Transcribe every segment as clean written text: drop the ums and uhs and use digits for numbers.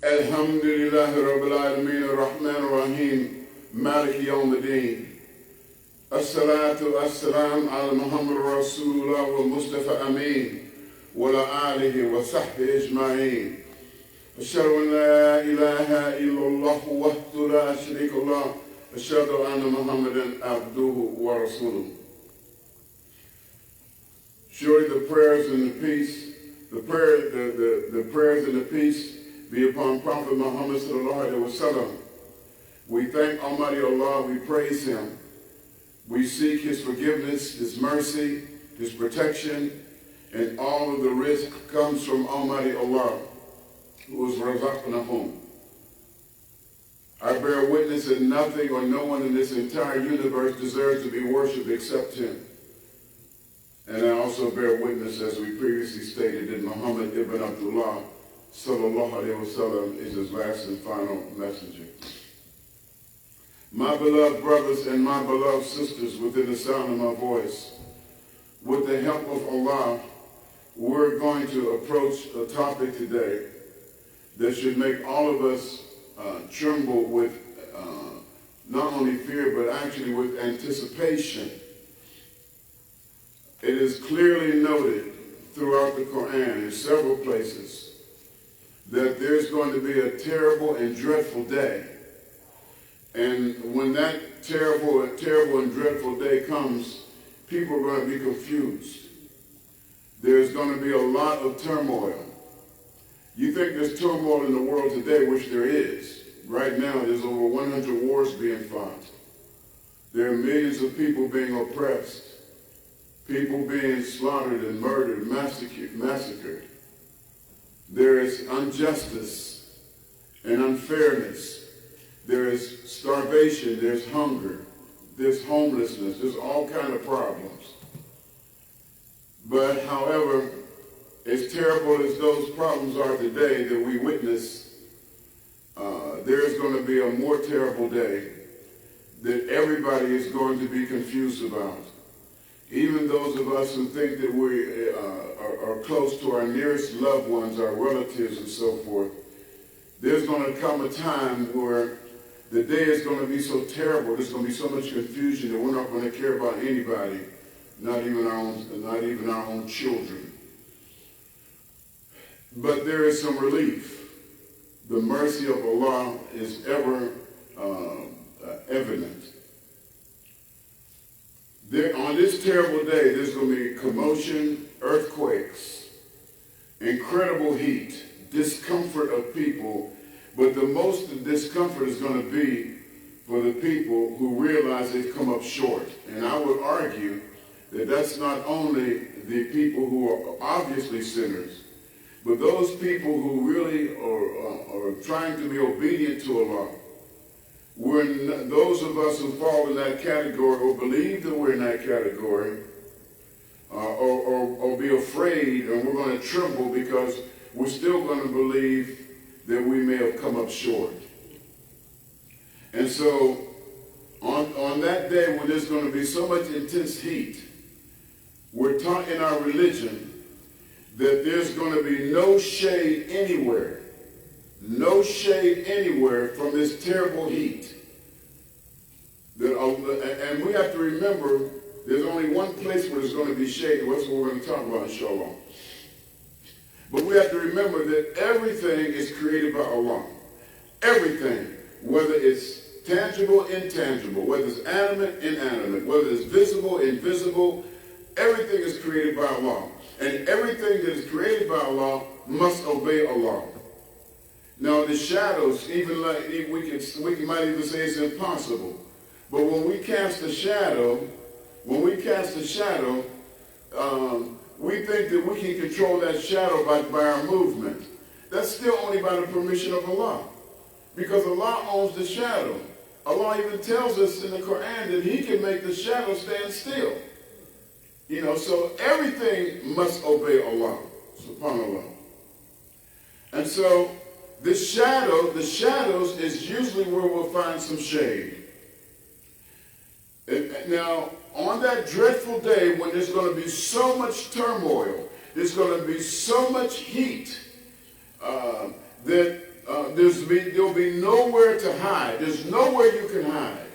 Alhamdulillahi Rabbil Alameen Ar-Rahman Ar-Rahim Malik Yawm Ad-Din As-salatu as-salam ala Muhammad Rasulullah wa Mustafa Ameen wa ala alihi wa sahbihi ajma'een. Ashhadu an la ilaha illallah wahdahu la sharika lah. Ashhadu anna Muhammadan abduhu wa rasuluh. Surely the prayers and the peace, the prayers and the peace be upon Prophet Muhammad sallallahu alaihi wasallam. We thank Almighty Allah, we praise Him. We seek His forgiveness, His mercy, His protection, and all of the rizq comes from Almighty Allah, who is razaqnahum. I bear witness that nothing or no one in this entire universe deserves to be worshipped except Him. And I also bear witness, as we previously stated, that Muhammad ibn Abdullah sallallaahu alaihi is His last and final messenger. My beloved brothers and my beloved sisters within the sound of my voice, with the help of Allah, we're going to approach a topic today that should make all of us tremble with not only fear, but actually with anticipation. It is clearly noted throughout the Quran in several places that there's going to be a terrible and dreadful day. And when that terrible and dreadful day comes, people are going to be confused. There's going to be a lot of turmoil. You think there's turmoil in the world today, which there is. Right now, there's over 100 wars being fought. There are millions of people being oppressed, people being slaughtered and murdered, massacred. There is injustice and unfairness. There is starvation, there's hunger, there's homelessness, there's all kinds of problems. But however, as terrible as those problems are today that we witness, there is going to be a more terrible day that everybody is going to be confused about. Even those of us who think that we are close to our nearest loved ones, our relatives and so forth, there's going to come a time where the day is going to be so terrible, there's going to be so much confusion that we're not going to care about anybody, not even our own children. But there is some relief. The mercy of Allah is ever evident. On this terrible day, there's going to be commotion, earthquakes, incredible heat, discomfort of people, but the most discomfort is going to be for the people who realize they've come up short. And I would argue that that's not only the people who are obviously sinners, but those people who really are trying to be obedient to Allah. Those of us who fall in that category or believe that we're in that category or be afraid, and we're going to tremble because we're still going to believe that we may have come up short. And so on that day when there's going to be so much intense heat, we're taught in our religion that there's going to be no shade anywhere from this terrible heat. And we have to remember there's only one place where there's going to be shade, and that's what we're going to talk about, inshallah. But we have to remember that everything is created by Allah. Everything, whether it's tangible, intangible, whether it's animate, inanimate, whether it's visible, invisible, everything is created by Allah. And everything that is created by Allah must obey Allah. Now the shadows, even like we might even say it's impossible. But when we cast a shadow, we think that we can control that shadow by our movement. That's still only by the permission of Allah. Because Allah owns the shadow. Allah even tells us in the Quran that He can make the shadow stand still. So everything must obey Allah, subhanAllah. And so the shadows is usually where we'll find some shade. Now, on that dreadful day when there's going to be so much turmoil, there's going to be so much heat, that There'll be nowhere to hide. There's nowhere you can hide.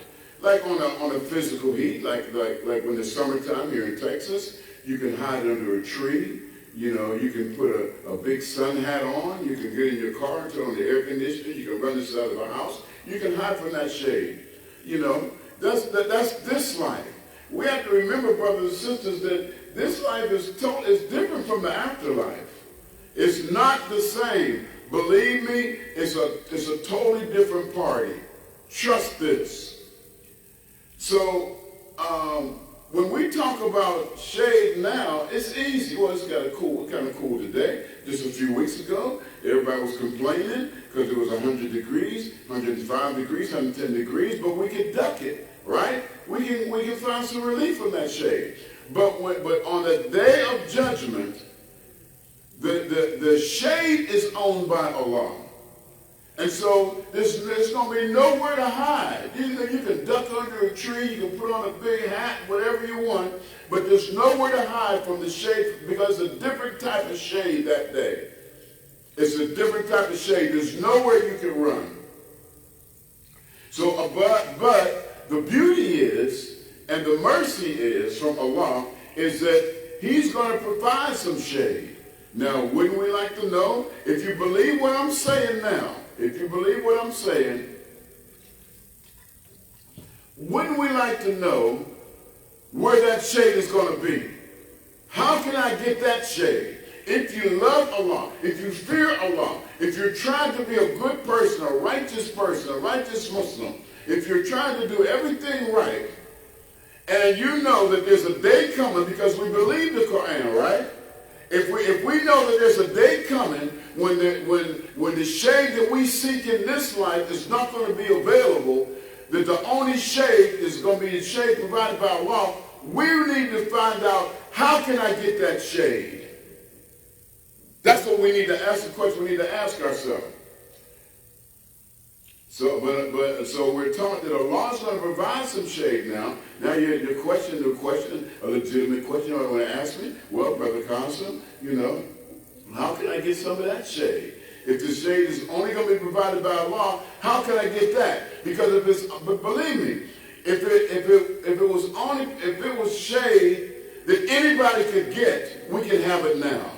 Like on a physical heat, like when it's summertime here in Texas, you can hide under a tree. You know, you can put a big sun hat on. You can get in your car and turn on the air conditioner. You can run inside of the house. You can hide from that shade. You know, that's this life. We have to remember, brothers and sisters, that this life is different from the afterlife. It's not the same. Believe me, it's a totally different party. Trust this. So, when we talk about shade now, it's easy. Well, it's kind of cool today. Just a few weeks ago, everybody was complaining because it was 100 degrees, 105 degrees, 110 degrees, but we could duck it, right? We can find some relief from that shade. But on the day of judgment, the shade is owned by Allah. And so there's going to be nowhere to hide. You can duck under a tree, you can put on a big hat, whatever you want, but there's nowhere to hide from the shade because it's a different type of shade that day. It's a different type of shade. There's nowhere you can run. So, but the beauty is, and the mercy is from Allah, is that He's going to provide some shade. Now, wouldn't we like to know? If you believe what I'm saying now, wouldn't we like to know where that shade is going to be? How can I get that shade? If you love Allah, if you fear Allah, if you're trying to be a good person, a righteous Muslim, if you're trying to do everything right, and you know that there's a day coming, because we believe the Quran, right? If we know that there's a day coming when the shade that we seek in this life is not going to be available, that the only shade is going to be the shade provided by Allah, we need to find out, how can I get that shade? That's what we need to ask, the question we need to ask ourselves. So we're taught that Allah is going to provide some shade now. Now your question, a legitimate question you want to ask me? Well, Brother Qasim, how can I get some of that shade? If the shade is only going to be provided by Allah, how can I get that? Because but believe me, if it was shade that anybody could get, we can have it now.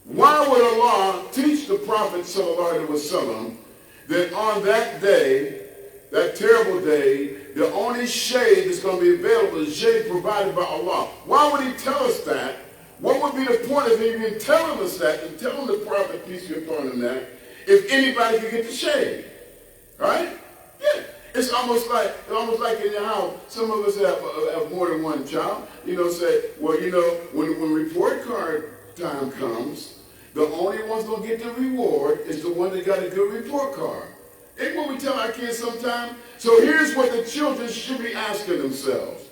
Why would Allah teach the Prophet sallallaahu alaihi that on that day, that terrible day, the only shade that's going to be available is shade provided by Allah? Why would He tell us that? What would be the point of Him even telling us that and telling the Prophet, peace be upon him, that if anybody could get the shade? Right? Yeah. It's almost like in your house, some of us have more than one child. Say, well, when report card time comes, the only one's going to get the reward is the one that got a good report card. Ain't what we tell our kids sometimes? So here's what the children should be asking themselves.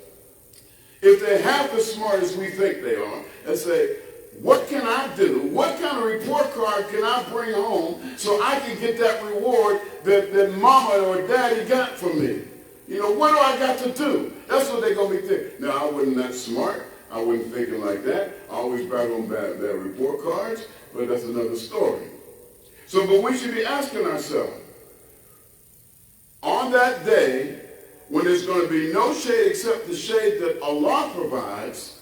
If they're half as smart as we think they are, and say, what can I do? What kind of report card can I bring home so I can get that reward that mama or daddy got from me? What do I got to do? That's what they're going to be thinking. Now, I wasn't that smart. I wasn't thinking like that. I always battle on bad report cards, but that's another story. But we should be asking ourselves, on that day, when there's going to be no shade except the shade that Allah provides,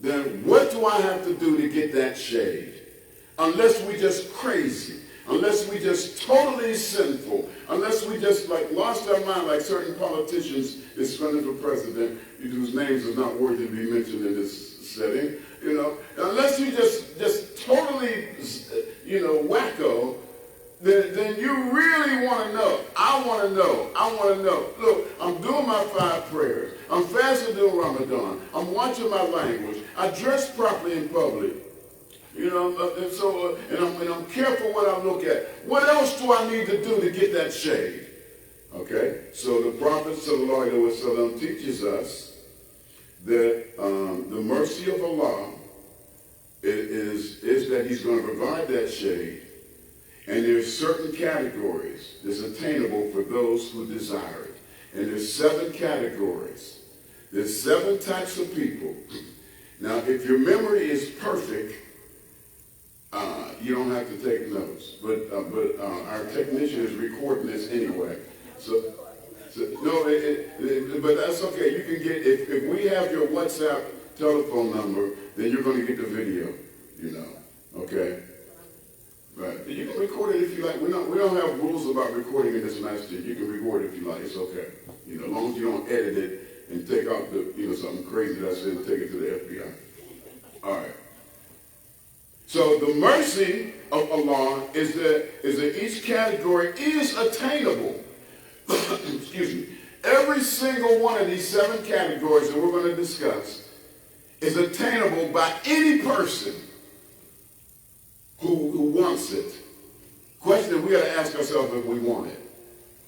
then what do I have to do to get that shade? Unless we just crazy, unless we just totally sinful, unless we just lost our mind like certain politicians is running for president, whose names are not worthy to be mentioned in this setting, unless you just totally, wacko, then you really want to know. I want to know. Look, I'm doing my 5 prayers. I'm fasting during Ramadan. I'm watching my language. I dress properly in public. And I'm careful what I look at. What else do I need to do to get that shade? Okay? So the Prophet sallallahu alaihi wasallam teaches us that the mercy of Allah is that He's going to provide that shade. And there's certain categories that's attainable for those who desire it. And there's 7 categories. There's 7 types of people. Now, if your memory is perfect, You don't have to take notes, but our technician is recording this anyway. So no, but that's okay. You can get, if we have your WhatsApp telephone number, then you're going to get the video, you know, okay? Right. You can record it if you like. We don't have rules about recording in this masjid. You can record it if you like. It's okay. You know, as long as you don't edit it and take out the, you know, something crazy that I said and take it to the FBI. All right. So the mercy of Allah is that each category is attainable. Excuse me. Every single one of these 7 categories that we're going to discuss is attainable by any person who wants it. Question we got to ask ourselves if we want it.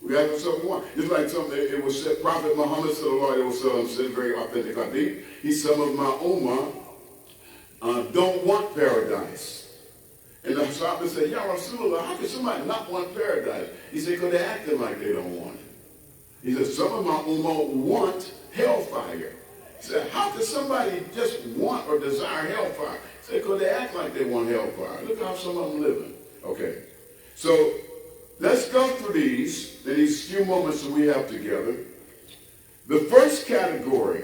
We ask ourselves if we want it. It's like something, it was said, Prophet Muhammad sallallaahu alaihi said, very authentic hadith. He said, some of my ummah don't want paradise. And the Sahaba said, Ya Rasulullah, how can somebody not want paradise? He said, because they're acting like they don't want it. He said, some of my ummah want hellfire. He said, how can somebody just want or desire hellfire? He said, because they act like they want hellfire. Look how some of them living. Okay. So let's go through these in these few moments that we have together. The first category,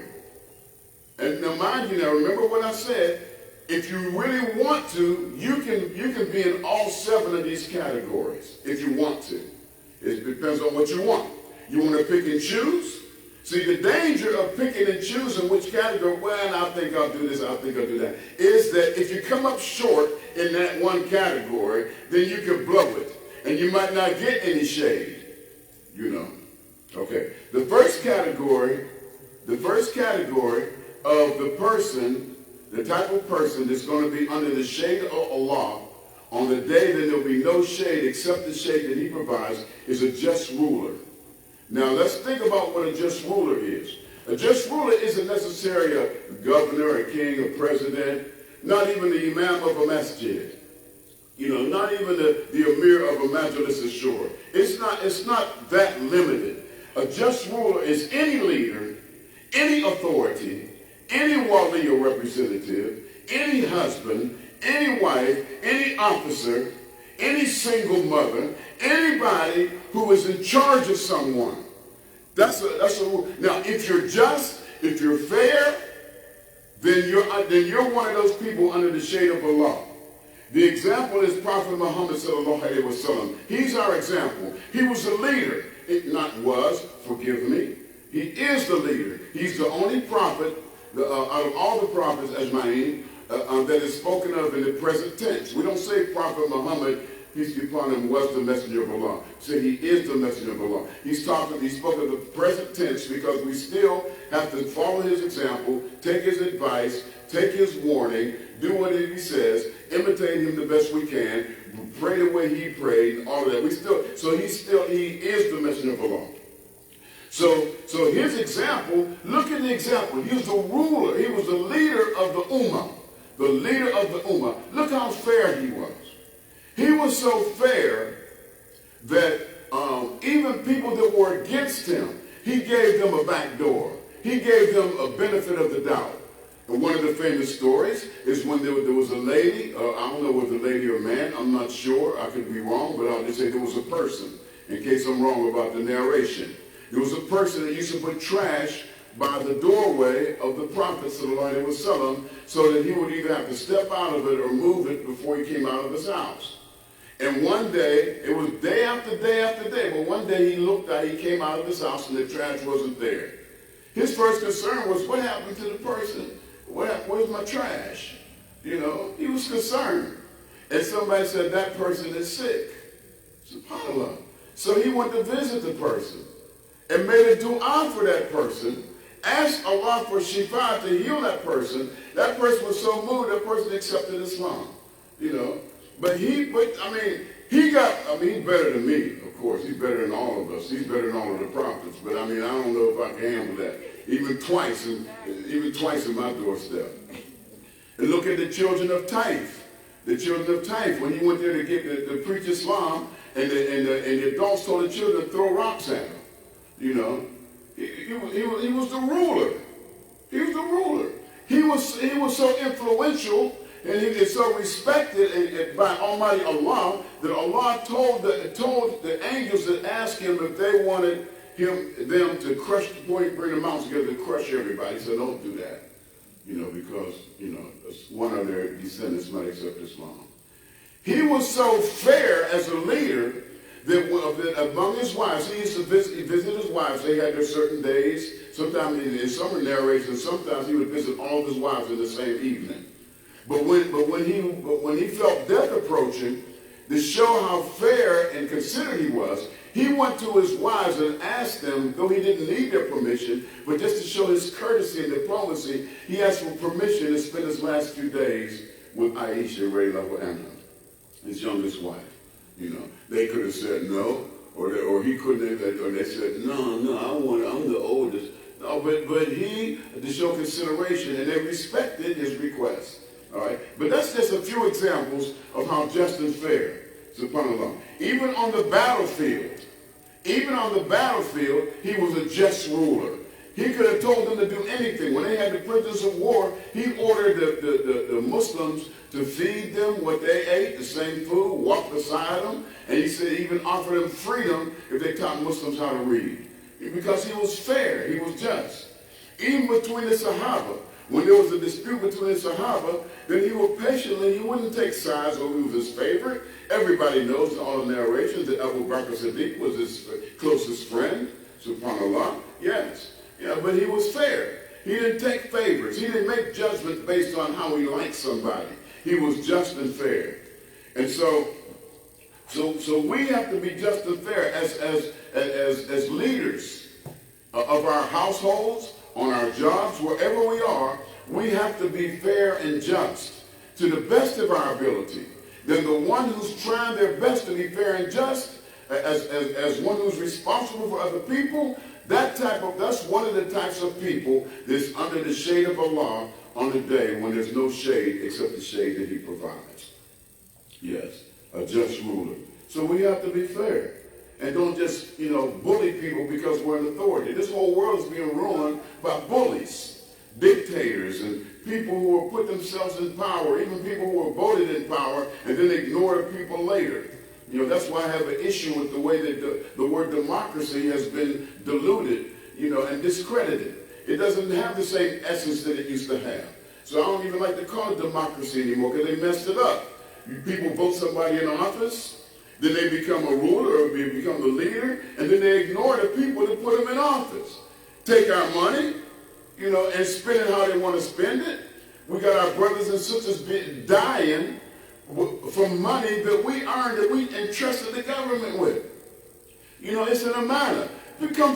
and now mind you, now remember what I said, if you really want to, you can be in all 7 of these categories if you want to. It depends on what you want. You want to pick and choose? See, the danger of picking and choosing which category, well, I think I'll do this, I think I'll do that, is that if you come up short in that one category, then you can blow it. And you might not get any shade, you know. Okay. The first category of the person, the type of person that's going to be under the shade of Allah on the day that there'll be no shade except the shade that he provides, is a just ruler. Now let's think about what a just ruler is. A just ruler isn't necessarily a governor, a king, a president, not even the imam of a masjid. You know, not even the emir of a majlis ashur. It's not that limited. A just ruler is any leader, any authority, any wali or representative, any husband, any wife, any officer, any single mother, anybody who is in charge of someone. That's a rule. Now, if you're just, if you're fair, then you're one of those people under the shade of Allah. The example is Prophet Muhammad sallallahu alaihi wasallam. He's our example. He was a leader. Forgive me. He is the leader. He's the only prophet out of all the prophets, ajma'in, that is spoken of in the present tense. We don't say Prophet Muhammad, peace be upon him, was the messenger of Allah. Say he is the messenger of Allah. He spoke of the present tense because we still have to follow his example, take his advice, take his warning, do what he says, imitate him the best we can, pray the way he prayed, and all of that. He is the messenger of Allah. So his example, look at the example. He was the ruler. He was the leader of the ummah. The leader of the ummah. Look how fair he was. He was so fair that even people that were against him, he gave them a back door. He gave them a benefit of the doubt. And one of the famous stories is when there was a lady, I don't know whether a lady or a man, I'm not sure, I could be wrong, but I'll just say there was a person, in case I'm wrong about the narration. There was a person that used to put trash by the doorway of the Prophet ﷺ so that he would either have to step out of it or move it before he came out of his house. And one day, it was day after day after day, but one day he looked out, he came out of his house and the trash wasn't there. His first concern was, what happened to the person? Where's my trash? You know, he was concerned. And somebody said, that person is sick. SubhanAllah. So he went to visit the person and made a dua for that person, asked Allah for shifa to heal that person. That person was so moved, that person accepted Islam. You know, he's better than me, of course. He's better than all of us. He's better than all of the prophets. But I don't know if I can handle that. Even twice in my doorstep. And look at the children of Taif. The children of Taif, when he went there to preach Islam, and the adults told the children to throw rocks at him. You know, he was the ruler. He was the ruler. He was so influential. And it's so respected by Almighty Allah that Allah told the angels that asked him if they wanted them to crush, bring the mountains together to crush everybody. He said, don't do that. Because, one of their descendants might accept Islam. He was so fair as a leader that among his wives, he used to visit his wives. They had their certain days. Sometimes in some narrations, sometimes he would visit all of his wives in the same evening. But when he felt death approaching, to show how fair and considerate he was, he went to his wives and asked them, though he didn't need their permission, but just to show his courtesy and diplomacy, he asked for permission to spend his last few days with Aisha, radiallahu anha, his youngest wife. They could have said no, or he couldn't have, or they said, no, I'm the oldest. No, but he, to show consideration, and they respected his request. All right? But that's just a few examples of how just and fair, subhanAllah. Even on the battlefield, he was a just ruler. He could have told them to do anything. When they had the prisoners of war, he ordered the Muslims to feed them what they ate, the same food, walk beside them, and he said even offer them freedom if they taught Muslims how to read. Because he was fair, he was just. Even between the Sahaba, when there was a dispute between the Sahaba, then he would patiently, he wouldn't take sides or who was his favorite. Everybody knows in all the narrations that Abu Bakr Siddiq was his closest friend, subhanAllah, yes. Yeah, but he was fair. He didn't take favors. He didn't make judgments based on how he liked somebody. He was just and fair. And so we have to be just and fair as leaders of our households, on our jobs, wherever we are. We have to be fair and just to the best of our ability. Then the one who's trying their best to be fair and just, as one who's responsible for other people, that's one of the types of people that's under the shade of Allah on the day when there's no shade except the shade that he provides. Yes, a just ruler. So we have to be fair. And don't just, bully people because we're in authority. This whole world is being ruined by bullies, dictators, and people who will put themselves in power, even people who are voted in power and then ignore the people later. That's why I have an issue with the way that the word democracy has been diluted, and discredited. It doesn't have the same essence that it used to have. So I don't even like to call it democracy anymore because they messed it up. People vote somebody in office, then they become a ruler or they become the leader, and then they ignore the people that put them in office. Take our money, and spend it how they want to spend it. We got our brothers and sisters dying from money that we earned, that we entrusted the government with. It's an amana. People come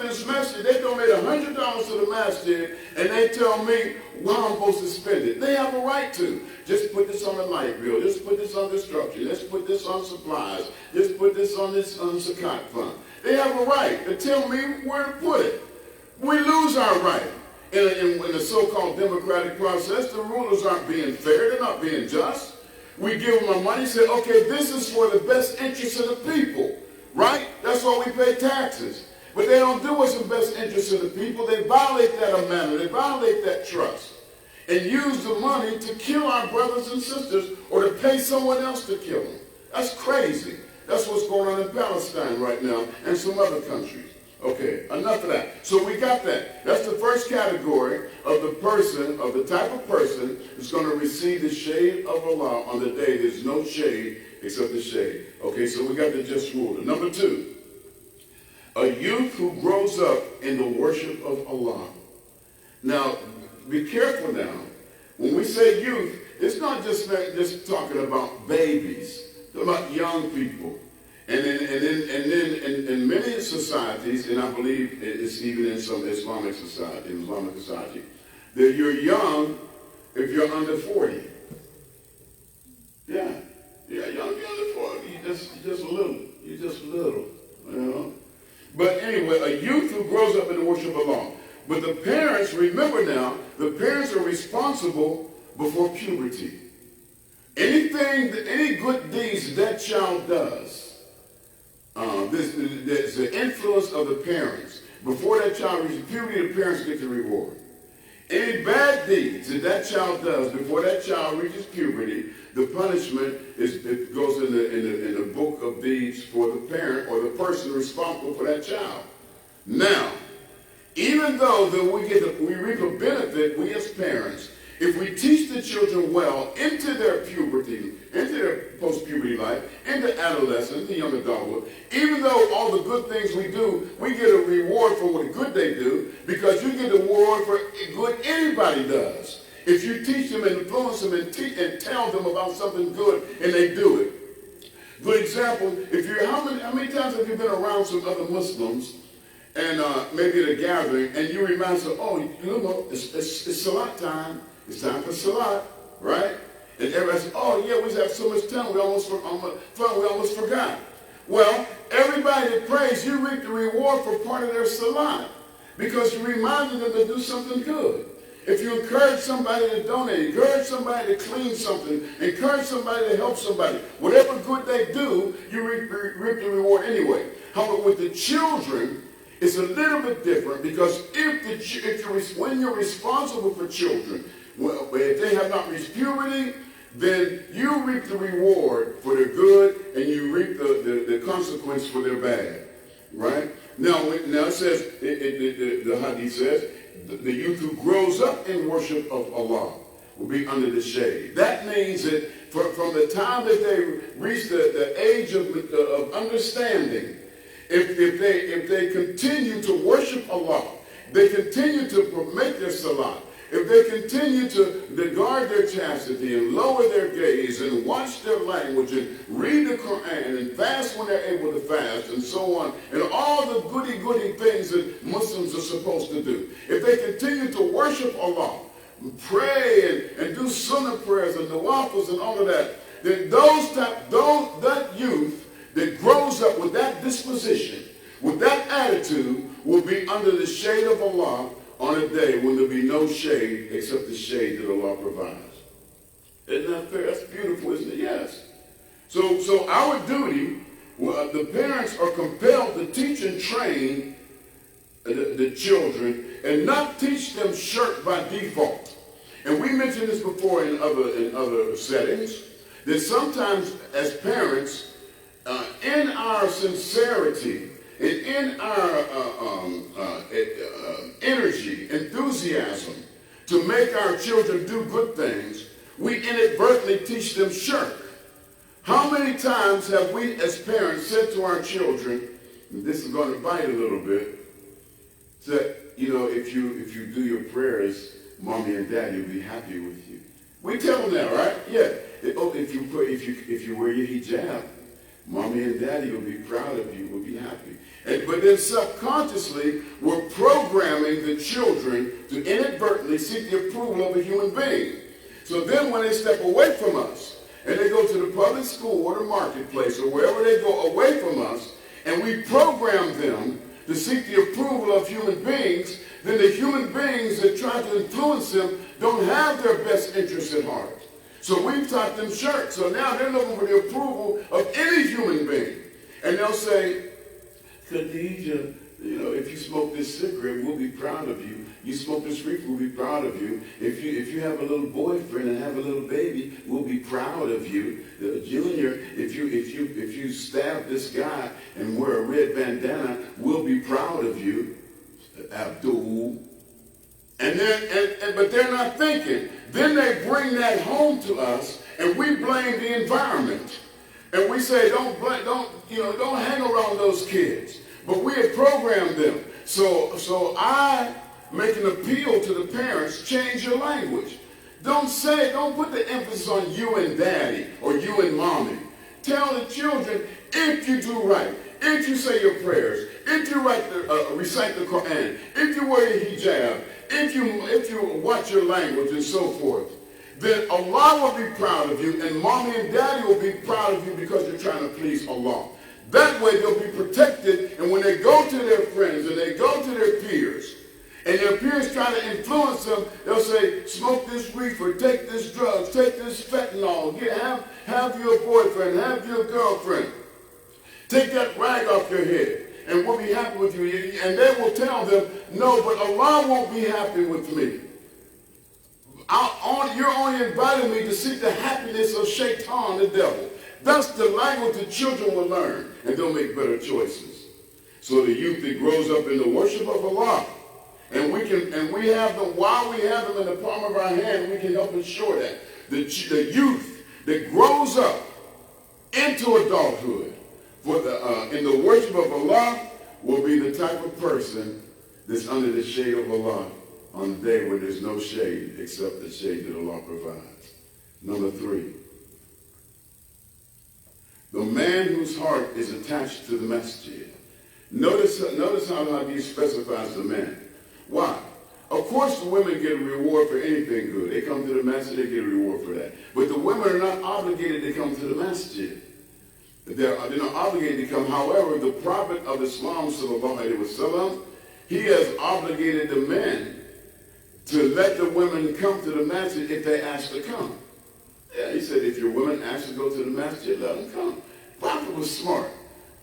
to this masjid, they donate $100 to the masjid, and they tell me how I'm supposed to spend it. They have a right to. Just put this on the light bill. Just put this on construction. Let's put this on supplies. Just put this on this zakat fund. They have a right to tell me where to put it. We lose our right. In the so-called democratic process, the rulers aren't being fair. They're not being just. We give them our money, say, okay, this is for the best interest of the people. Right? That's why we pay taxes. But they don't do what's in the best interest of the people. They violate that amendment. They violate that trust. And use the money to kill our brothers and sisters or to pay someone else to kill them. That's crazy. That's what's going on in Palestine right now and some other countries. Okay, enough of that. So we got that. That's the first category of the type of person who's going to receive the shade of Allah on the day there's no shade except the shade. Okay, so we got the just ruler. Number 2, a youth who grows up in the worship of Allah. Now, be careful now. When we say youth, it's not just talking about babies. It's about young people. And then in many societies, and I believe it's even in some Islamic society, that you're young if you're under 40. Yeah, you're under 40. You're just little. But anyway, a youth who grows up in the worship of Allah. But the parents, remember now, the parents are responsible before puberty. Any good deeds that child does, there's the influence of the parents. Before that child reaches puberty, the parents get the reward. Any bad deeds that that child does before that child reaches puberty, the punishment it goes in the book of deeds for the parent or the person responsible for that child. Now, even though that we reap a benefit, we as parents, if we teach the children well into their puberty, into their post-puberty life, into adolescence, the young adulthood, even though all the good things we do, we get a reward for what good they do, because you get a reward for good anybody does. If you teach them and influence them and tell them about something good and they do it. Good example, how many times have you been around some other Muslims and maybe at a gathering, and you remind them, oh, you know, it's Salat time. It's time for Salat, right? And everybody says, oh, yeah, we have so much time, we almost forgot. Well, everybody that prays, you reap the reward for part of their Salat because you reminded them to do something good. If you encourage somebody to donate, encourage somebody to clean something, encourage somebody to help somebody, whatever good they do, you reap the reward anyway. However, with the children, it's a little bit different because when you're responsible for children, well, if they have not reached puberty, then you reap the reward for their good and you reap the consequence for their bad, right? Now it says, the hadith says, the youth who grows up in worship of Allah will be under the shade. That means that from the time that they reach the age of understanding, if they continue to worship Allah, they continue to make their salah, if they continue to guard their chastity and lower their gaze and watch their language and read the Quran and fast when they're able to fast and so on, and all the goody things that Muslims are supposed to do, if they continue to worship Allah, pray and do sunnah prayers and nawafils and all of that, then that youth that grows up with that disposition, with that attitude, will be under the shade of Allah on a day when there'll be no shade except the shade that Allah provides. Isn't that fair? That's beautiful, isn't it? Yes. So our duty, the parents are compelled to teach and train the children and not teach them shirk by default. And we mentioned this before in other settings, that sometimes as parents, in our sincerity, and in our energy, enthusiasm to make our children do good things, we inadvertently teach them shirk. How many times have we as parents said to our children, and this is going to bite a little bit, that, you know, if you do your prayers, mommy and daddy will be happy with you. We tell them that, right? Yeah. Oh, if you wear your hijab, mommy and daddy will be proud of you, will be happy. But then subconsciously, we're programming the children to inadvertently seek the approval of a human being. So then when they step away from us, and they go to the public school or the marketplace or wherever they go away from us, and we program them to seek the approval of human beings, then the human beings that try to influence them don't have their best interests at heart. So we've taught them shirk. So now they're looking for the approval of any human being. And they'll say, Khadija, you know, if you smoke this cigarette, we'll be proud of you. You smoke this reefer, we'll be proud of you. If you have a little boyfriend and have a little baby, we'll be proud of you. Junior, if you stab this guy and wear a red bandana, we'll be proud of you. Abdul. But they're not thinking. Then they bring that home to us, and we blame the environment. And we say, don't hang around those kids. But we have programmed them. So I make an appeal to the parents, change your language. Don't put the emphasis on you and daddy or you and mommy. Tell the children, if you do right, if you say your prayers, if you recite the Quran, if you wear your hijab, if you watch your language and so forth, then Allah will be proud of you and mommy and daddy will be proud of you because you're trying to please Allah. That way they'll be protected, and when they go to their friends and they go to their peers, and their peers try to influence them, they'll say, smoke this reefer, take this drugs, take this fentanyl, have your boyfriend, have your girlfriend. Take that rag off your head, and we'll be happy with you. And they will tell them, no, but Allah won't be happy with me. You're only inviting me to seek the happiness of Shaitan, the devil. That's the language the children will learn, and they'll make better choices. So the youth that grows up in the worship of Allah, and we have them while we have them in the palm of our hand, we can help ensure that the youth that grows up into adulthood in the worship of Allah will be the type of person that's under the shade of Allah on the day when there's no shade except the shade that Allah provides. Number 3, the man whose heart is attached to the masjid. Notice how he specifies the man. Why? Of course the women get a reward for anything good. They come to the masjid, they get a reward for that. But the women are not obligated to come to the masjid. They're not obligated to come. However, the Prophet of Islam, sallallaahu, sallam, he has obligated the men to let the women come to the masjid if they ask to come. Yeah, he said, if your women ask to go to the masjid, let them come. The Prophet was smart.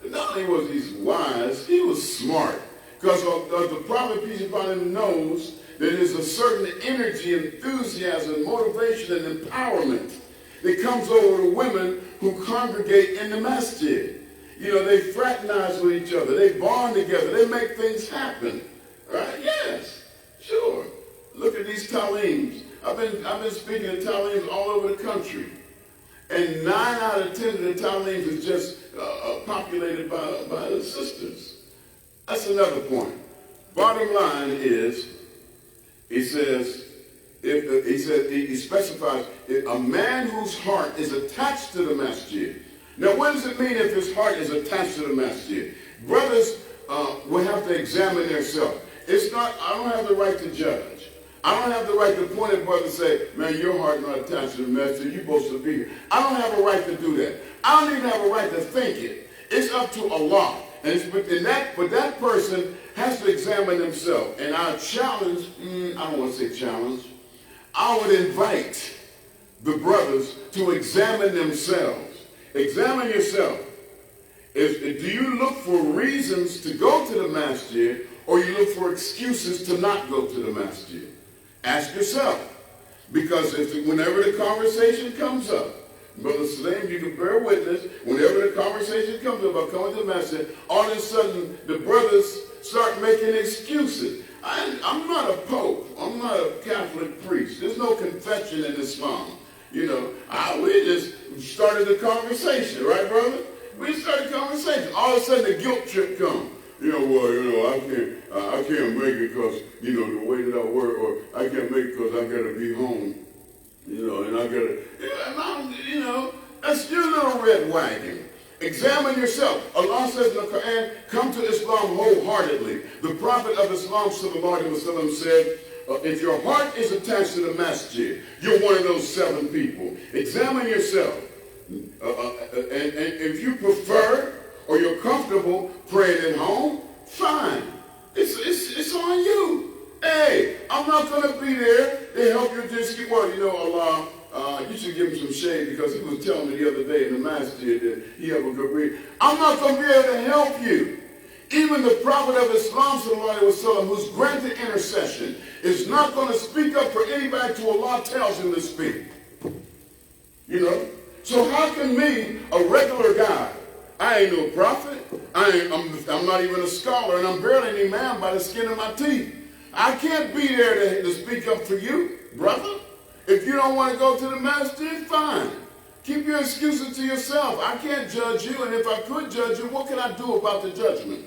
Not only was he wise, he was smart. Because the Prophet, peace be upon him, knows that there's a certain energy, enthusiasm, motivation, and empowerment that comes over the women who congregate in the masjid. You know, they fraternize with each other. They bond together. They make things happen. Right? Yes. Sure. Look at these Taalims. I've been speaking at Taalims all over the country. And 9 out of 10 of the Taalims is just populated by the sisters. That's another point. Bottom line is, he specifies a man whose heart is attached to the masjid. Now, what does it mean if his heart is attached to the masjid? Brothers will have to examine themselves. It's not, I don't have the right to judge. I don't have the right to point at brother and say, man, your heart's not attached to the masjid, you're supposed to be here. I don't have a right to do that. I don't even have a right to think it. It's up to Allah. But that person has to examine themselves. And I challenge, I don't want to say challenge, I would invite the brothers to examine themselves. Examine yourself. Do you look for reasons to go to the masjid, or you look for excuses to not go to the masjid? Ask yourself. Because whenever the conversation comes up, Brother Salim, you can bear witness, whenever the conversation comes up about coming to the masjid, all of a sudden the brothers start making excuses. I'm not a pope. I'm not a Catholic priest. There's no confession in Islam. You know, we just started the conversation, right, brother? We started the conversation. All of a sudden the guilt trip comes. I can't make it because, the way that I work, or I can't make it because I got to be home. And I gotta, that's your little red wagon. Examine yourself. Allah says in the Quran, come to Islam wholeheartedly. The Prophet of Islam, sallallahu alaihi wasallam, said, if your heart is attached to the masjid, you're one of those 7 people. Examine yourself. And if you prefer or you're comfortable praying at home, fine. It's on you. Hey, I'm not going to be there to help you just keep, Allah, you should give him some shade because he was telling me the other day in the masjid that he have a good read. I'm not going to be able to help you. Even the Prophet of Islam, sallallahu alaihi wasallam, who's granted intercession, is not going to speak up for anybody till Allah tells him to speak. So how can me, a regular guy, I ain't no prophet, I'm not even a scholar, and I'm barely an imam by the skin of my teeth. I can't be there to speak up for you, brother. If you don't want to go to the masjid, fine. Keep your excuses to yourself. I can't judge you, and if I could judge you, what can I do about the judgment?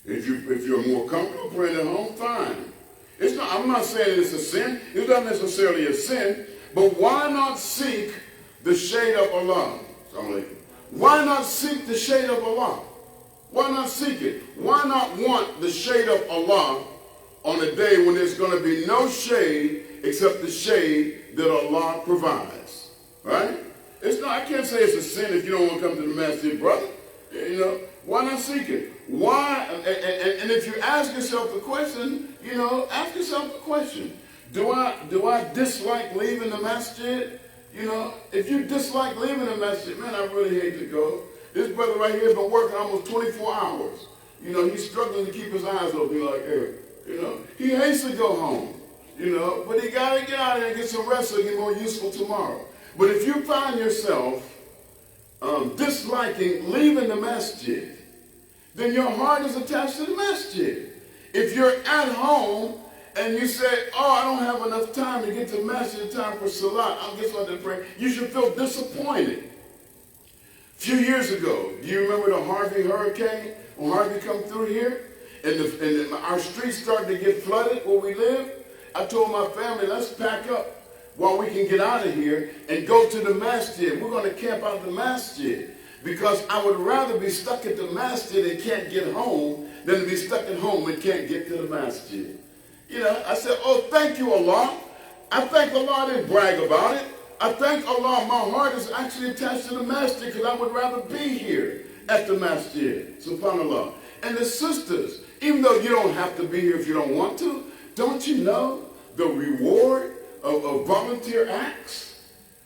If you're more comfortable praying at home, fine. I'm not saying it's a sin. It's not necessarily a sin, but why not seek the shade of Allah? Why not seek the shade of Allah? Why not seek it? Why not want the shade of Allah on a day when there's going to be no shade except the shade that Allah provides? Right? I can't say it's a sin if you don't want to come to the masjid, brother. Why not seek it? Why? And if you ask yourself the question, ask yourself the question. Do I dislike leaving the masjid? If you dislike leaving the masjid, man, I really hate to go. This brother right here has been working almost 24 hours. He's struggling to keep his eyes open like, hey, he hates to go home. you know, but he got to get out there and get some rest so he can be more useful tomorrow. But if you find yourself disliking leaving the masjid, then your heart is attached to the masjid. If you're at home and you say, oh, I don't have enough time to get to masjid in time for salat, I'll get something to pray, you should feel disappointed. A few years ago, do you remember the Harvey hurricane? When Harvey come through here, and our streets started to get flooded where we live, I told my family, let's pack up while we can get out of here and go to the masjid. We're going to camp out at the masjid because I would rather be stuck at the masjid and can't get home than to be stuck at home and can't get to the masjid. You know, I said, oh, thank you, Allah. I thank Allah. I didn't brag about it. I thank Allah. My heart is actually attached to the masjid because I would rather be here at the masjid. SubhanAllah. And the sisters, even though you don't have to be here if you don't want to, don't you know the reward of volunteer acts?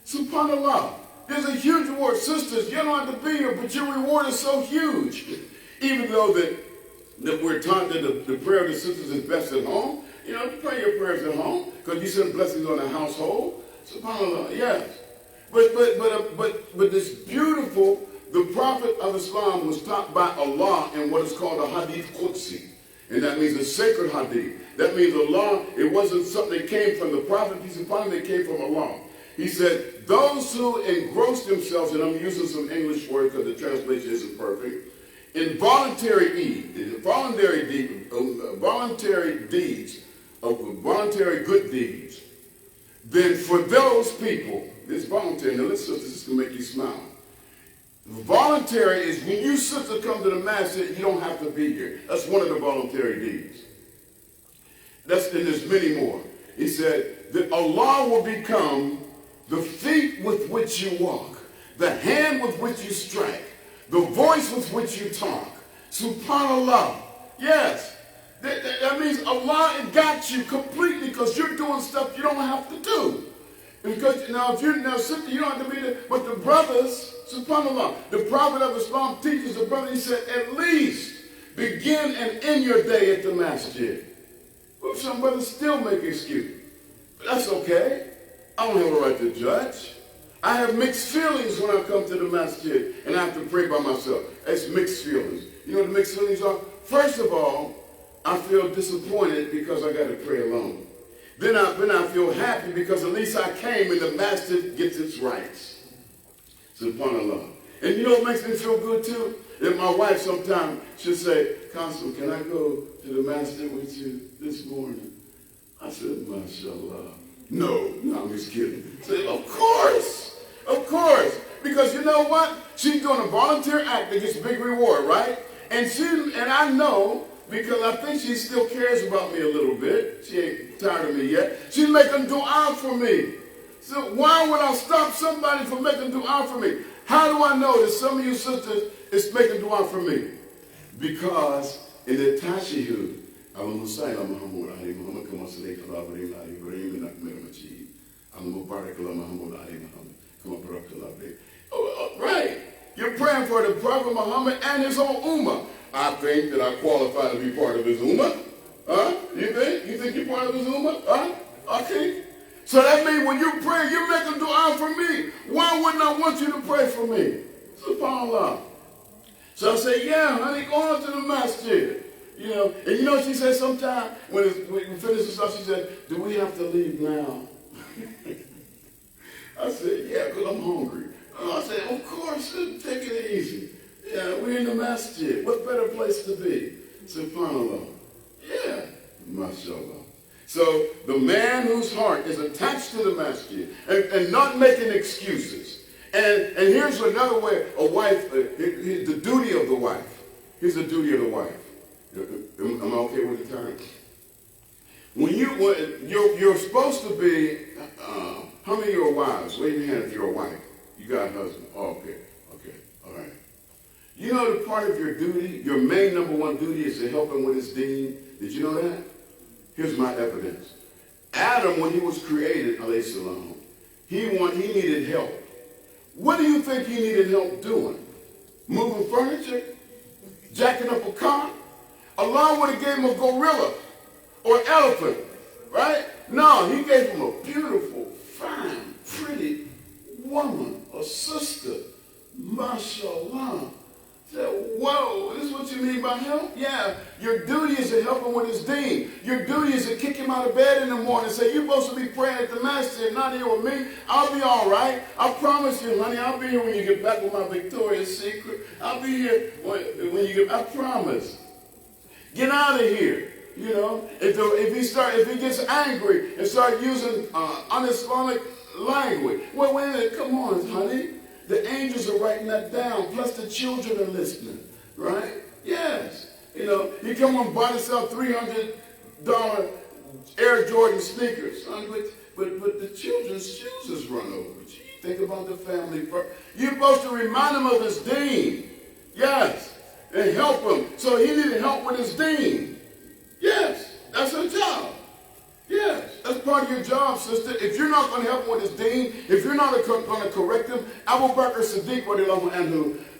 SubhanAllah. There's a huge reward. Sisters, you don't have to be here, but your reward is so huge. Even though that we're taught that the prayer of the sisters is best at home, you know, pray your prayers at home because you send blessings on the household. SubhanAllah, yes. But this beautiful, the Prophet of Islam was taught by Allah in what is called a hadith Qudsi. And that means a sacred hadith. That means Allah, it wasn't something that came from the Prophet, peace upon him, it came from Allah. He said, those who engross themselves, and I'm using some English words because the translation isn't perfect, in voluntary good deeds, then for those people, this voluntary, now listen, this is going to make you smile. Voluntary is when you sister come to the masjid, you don't have to be here. That's one of the voluntary deeds. And there's many more. He said that Allah will become the feet with which you walk, the hand with which you strike, the voice with which you talk. SubhanAllah. Yes. That means Allah got you completely because you're doing stuff you don't have to do. Because now if you're now sister, you don't have to be there. But the brothers, SubhanAllah, the Prophet of Islam teaches the brother, he said, at least begin and end your day at the masjid. But some brothers still make excuses. But that's okay. I don't have a right to judge. I have mixed feelings when I come to the masjid and I have to pray by myself. It's mixed feelings. You know what the mixed feelings are? First of all, I feel disappointed because I got to pray alone. Then I feel happy because at least I came and the masjid gets its rights. SubhanAllah. And you know what makes me feel good too? That my wife sometimes she'll say, Qasim, can I go to the masjid with you this morning? I said, MashaAllah. No, I'm just kidding. I said, of course. Because you know what? She's doing a volunteer act that gets a big reward, right? And I know, because I think she still cares about me a little bit. She ain't tired of me yet. She's making dua for me. So why would I stop somebody from making dua for me? How do I know that some of you sisters is making dua for me? Because in the Tashahhud, Allahumma salli ala Muhammad wa ali Muhammad kama sallaita ala Ibrahim innaka hamidun majid. Allahumma barik ala Muhammad wa ali Muhammad kama barakta ala Ibrahim. Right. You're praying for the Prophet Muhammad and his whole ummah. I think that I qualify to be part of his ummah. Huh? You think? You think you're part of his ummah? Huh? Okay. So that means when you pray, you're making dua for me. Why wouldn't I want you to pray for me? SubhanAllah. So I say, yeah, honey, go on to the masjid. You know, and you know what she said sometime when we finish this up, she said, do we have to leave now? I said, yeah, because I'm hungry. I said, of course, take it easy. Yeah, we're in the masjid. What better place to be? SubhanAllah. Yeah, mashallah. So the man whose heart is attached to the masjid and not making excuses. And here's another way a wife, the duty of the wife. Here's the duty of the wife. Am I okay with the time? When you're supposed to be, how many of you are wives? Wave your hand if you're a wife. You got a husband. Oh, okay, all right. You know the part of your duty, your main number one duty is to help him with his deen. Did you know that? Here's my evidence. Adam, when he was created, alaihi, sallam, he needed help. What do you think he needed help doing? Moving furniture? Jacking up a car? Allah would have gave him a gorilla or elephant, right? No, he gave him a beautiful, fine, pretty woman, a sister. Mashallah. Said, whoa, this is what you mean by help? Yeah, your duty is to help him with his deen. Your duty is to kick him out of bed in the morning and say, you're supposed to be praying at the masjid, not here with me. I'll be all right. I promise you, honey, I'll be here when you get back with my Victoria's Secret. I'll be here when you get, I promise. Get out of here. You know, if he gets angry and start using un-Islamic language, well, wait a minute, come on, honey. The angels are writing that down, plus the children are listening, right? Yes. You know, he come on and bought himself $300 Air Jordan sneakers. But the children's shoes is run over. You think about the family first. You're supposed to remind him of his deen. Yes. And help him. So he needed help with his deen. Yes. That's her job. Yes, that's part of your job, sister. If you're not going to help him with his deen, if you're not going to correct him, Abu Bakr Siddiq,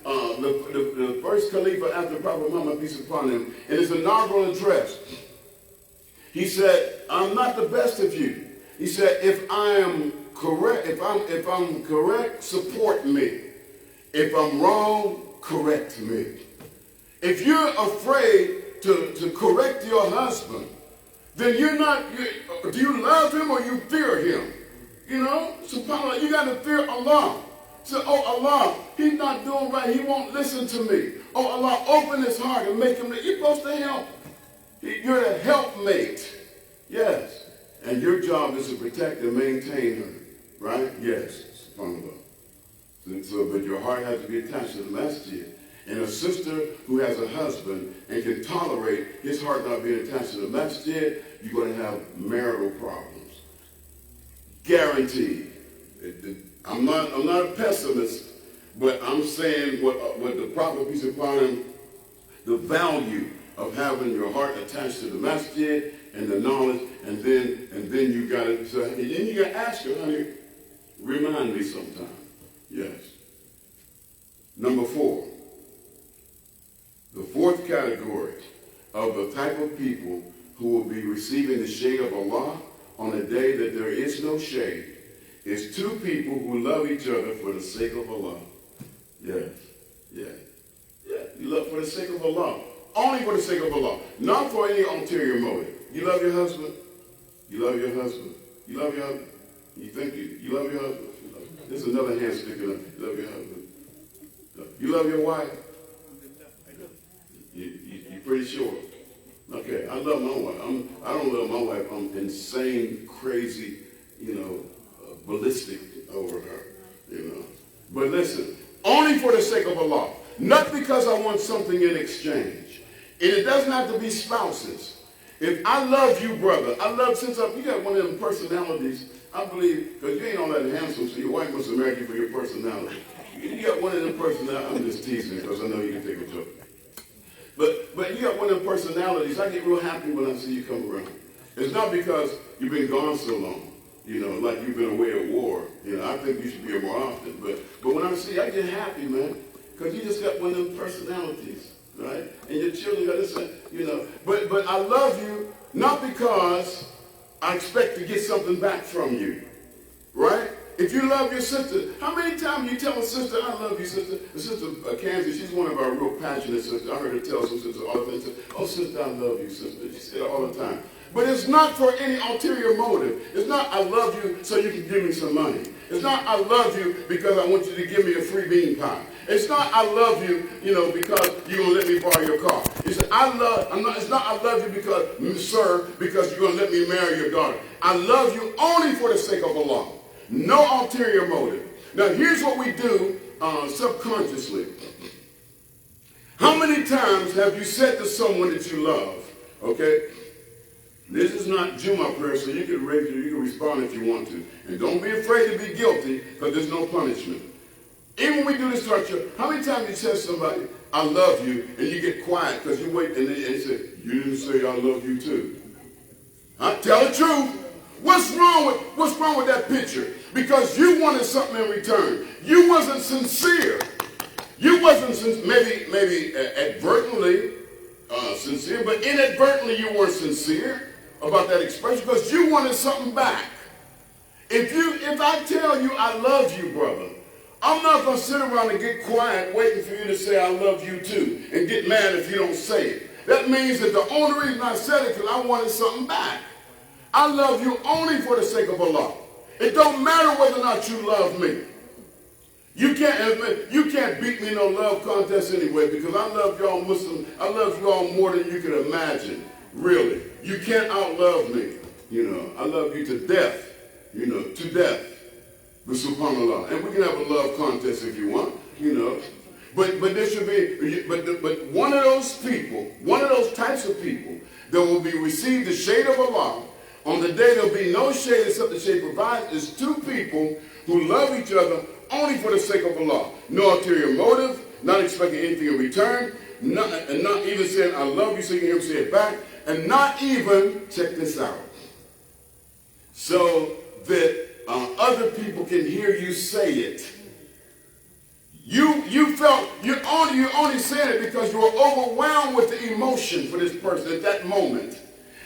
the first Khalifa after Prophet Muhammad, peace upon him, in his inaugural address, he said, I'm not the best of you. He said, if I'm correct, support me. If I'm wrong, correct me. If you're afraid to correct your husband, then do you love him or you fear him? You know, subhanAllah, you got to fear Allah. So, oh Allah, he's not doing right, he won't listen to me. Oh Allah, open his heart and make him, you're supposed to help. You're the helpmate. Yes. And your job is to protect and maintain her. Right? Yes, subhanAllah. But your heart has to be attached to the masjid. And a sister who has a husband and can tolerate his heart not being attached to the masjid, you're going to have marital problems. Guaranteed. I'm not a pessimist, but I'm saying what the Prophet, peace upon him, the value of having your heart attached to the masjid and the knowledge, and then you got to, so, and then you got to ask her, honey, remind me sometime. Yes. Number 4. The fourth category of the type of people who will be receiving the shade of Allah on a day that there is no shade is 2 people who love each other for the sake of Allah. Yes. Yeah. Yeah. You love for the sake of Allah. Only for the sake of Allah. Not for any ulterior motive. You love your husband? You love your husband? You love your husband? You think you love your husband? There's another hand sticking up. You love your husband? You love your wife? You're pretty sure? Okay, I love my wife. I don't love my wife. I'm insane, crazy, ballistic over her, But listen, only for the sake of Allah. Not because I want something in exchange. And it doesn't have to be spouses. If I love you, brother, you got one of them personalities, I believe, because you ain't all that handsome, so your wife must have married you for your personality. You got one of them personalities, I'm just teasing because I know you can take a joke. But you got one of them personalities, I get real happy when I see you come around. It's not because you've been gone so long, like you've been away at war. I think you should be here more often. But when I see you, I get happy, man, because you just got one of them personalities, right? And your children got this, But I love you not because I expect to get something back from you, right? If you love your sister, how many times you tell a sister, I love you, sister? The sister, Kansas, she's one of our real passionate sisters. I heard her tell some sisters all the time, oh, sister, I love you, sister. She said it all the time. But it's not for any ulterior motive. It's not, I love you so you can give me some money. It's not, I love you because I want you to give me a free bean pie. It's not, I love you, because you're going to let me borrow your car. It's not, I love you because, sir, because you're going to let me marry your daughter. I love you only for the sake of Allah. No ulterior motive. Now, here's what we do subconsciously. How many times have you said to someone that you love, okay, this is not Juma prayer, so you can respond if you want to. And don't be afraid to be guilty, because there's no punishment. Even when we do this to our church, how many times you tell somebody, I love you, and you get quiet because you wait, and they say, you didn't say I love you too. Tell the truth. What's wrong with that picture? Because you wanted something in return. You wasn't sincere. You wasn't maybe advertently sincere, but inadvertently you weren't sincere. about that expression because you wanted something back. If I tell you I love you, brother, I'm not going to sit around and get quiet waiting for you to say I love you too and get mad if you don't say it. That means that the only reason I said it is because I wanted something back. I love you only for the sake of Allah. It don't matter whether or not you love me. You can't beat me in no love contest anyway because I love y'all Muslims. I love y'all more than you can imagine. Really. You can't outlove me. I love you to death. To death. But subhanAllah. And we can have a love contest if you want. But there should be, but one of those people, one of those types of people that will be receive the shade of Allah, on the day there'll be no shade except the shade provided, is two people who love each other only for the sake of Allah. No ulterior motive, not expecting anything in return, and not even saying I love you so you can hear him say it back, and not even, check this out, so that other people can hear you say it. You felt, you only said it because you were overwhelmed with the emotion for this person at that moment.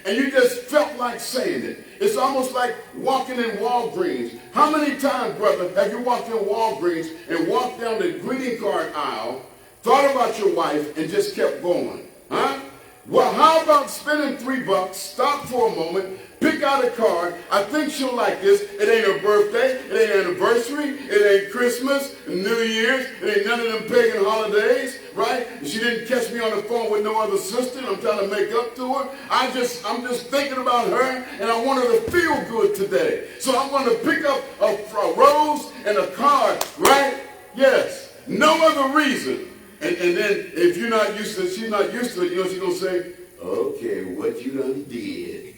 And you just felt like saying it. It's almost like walking in Walgreens. How many times, brother, have you walked in Walgreens and walked down the greeting card aisle, thought about your wife, and just kept going? Huh? Well, how about spending $3, stop for a moment, pick out a card. I think she'll like this. It ain't her birthday. It ain't anniversary. It ain't Christmas, New Year's. It ain't none of them pagan holidays, right? She didn't catch me on the phone with no other sister. And I'm trying to make up to her. I'm just thinking about her, and I want her to feel good today. So I'm going to pick up a rose and a card, right? Yes. No other reason. And then if you're not used to it, she's not used to it, she's going to say, okay, what you done did.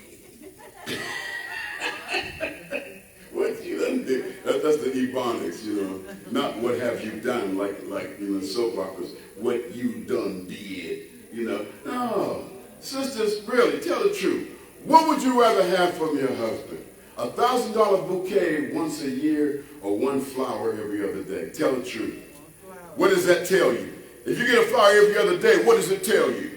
What you done did. That's the Ebonics, not what have you done, like soap operas. What you done did, No, sisters, really, tell the truth. What would you rather have from your husband? A $1,000 bouquet once a year or one flower every other day? Tell the truth. What does that tell you? If you get a flower every other day, what does it tell you?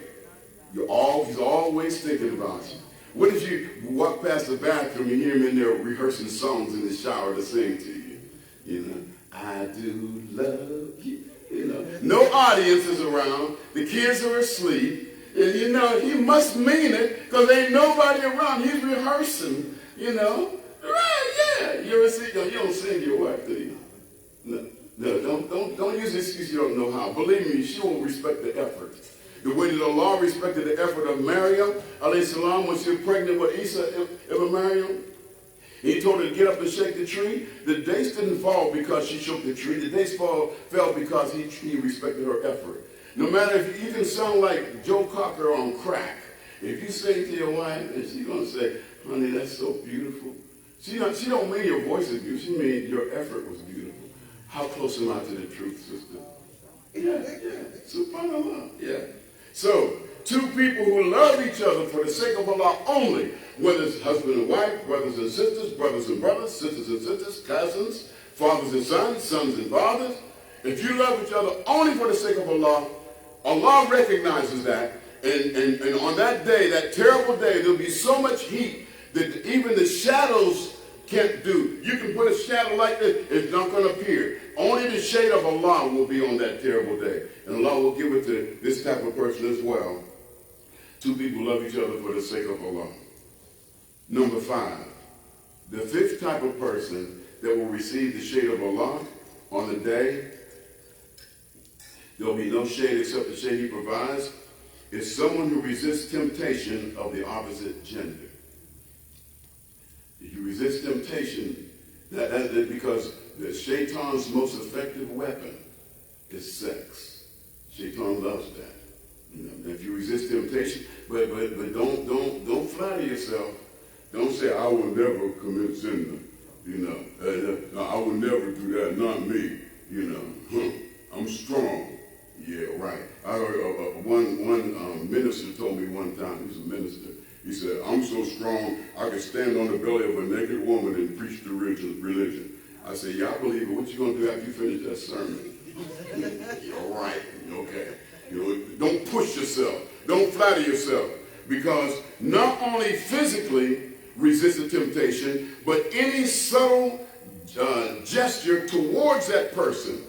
He's always thinking about you. What if you walk past the bathroom and hear him in there rehearsing songs in the shower to sing to you? I do love you. No audience is around. The kids are asleep. And he must mean it because ain't nobody around. He's rehearsing, Right, yeah. You ever see, you don't sing to your wife, do you? No, don't use the excuse you don't know how. Believe me, she won't respect the effort. The way that Allah respected the effort of Maryam, alaihi salam, when she was pregnant with Isa ibn Maryam. He told her to get up and shake the tree. The dates didn't fall because she shook the tree. The dates fell because he respected her effort. No matter if you even sound like Joe Cocker on crack, if you say to your wife, and she's going to say, honey, that's so beautiful. She don't mean your voice is beautiful. She means your effort was beautiful. How close am I to the truth, sister? Yeah. SubhanAllah. Yeah. So, two people who love each other for the sake of Allah only, whether it's husband and wife, brothers and sisters, brothers and brothers, sisters and sisters, cousins, fathers and sons, sons and fathers. If you love each other only for the sake of Allah, Allah recognizes that. And on that day, that terrible day, there'll be so much heat that even the shadows can't do. You can put a shadow like this, it's not going to appear. Only the shade of Allah will be on that terrible day. And Allah will give it to this type of person as well. Two people love each other for the sake of Allah. Number 5, the 5th type of person that will receive the shade of Allah on the day, there'll be no shade except the shade he provides, is someone who resists temptation of the opposite gender. If you resist temptation, that's because the shaitan's most effective weapon is sex. Shaitan loves that. If you resist temptation, but don't flatter yourself. Don't say I will never commit sin. I will never do that. Not me. I'm strong. Yeah, right. I heard one minister told me one time. He was a minister. He said, I'm so strong, I could stand on the belly of a naked woman and preach the religion. I said, yeah, I believe it. What you going to do after you finish that sermon? You're right. Okay. Don't push yourself. Don't flatter yourself. Because not only physically resist the temptation, but any subtle gesture towards that person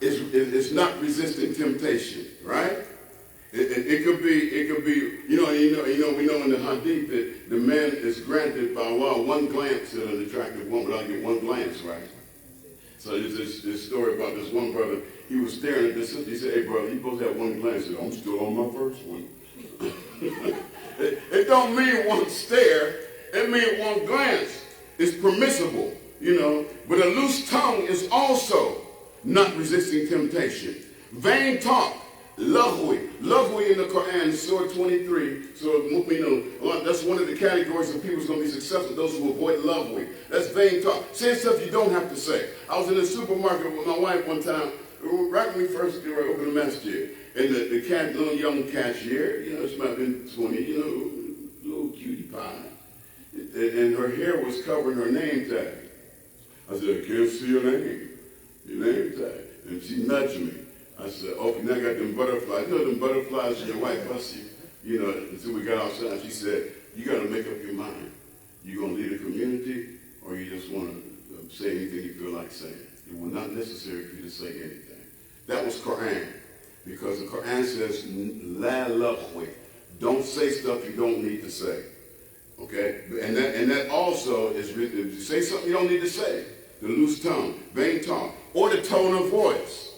is not resisting temptation, right? It could be, we know in the hadith that the man is granted by Allah one glance at an attractive woman. I get one glance, right? So there's this story about this one brother. He was staring at this sister. He said, "Hey, brother, you supposed to have one glance." He said, "I'm still on my first one." It don't mean one stare. It means one glance is permissible, But a loose tongue is also not resisting temptation. Vain talk, lahwi in the Quran, Surah 23. So that's one of the categories of people who's going to be successful. Those who avoid lahwi. That's vain talk. Saying stuff you don't have to say. I was in the supermarket with my wife one time, right when we first opened the masjid, and the little young cashier, she might have been 20, little cutie pie, and her hair was covering her name tag. I said, "I can't see your name tag." And she nudged me. I said, "Okay, now I got them butterflies. Them butterflies in your white pussy." Until we got outside, she said, "You got to make up your mind. You going to lead a community, or you just want to say anything you feel like saying. It was not necessary for you to say anything." That was Quran. Because the Quran says, "La lahwi." Don't say stuff you don't need to say. Okay? And that also is written. Say something you don't need to say. The loose tongue, vain talk, or the tone of voice.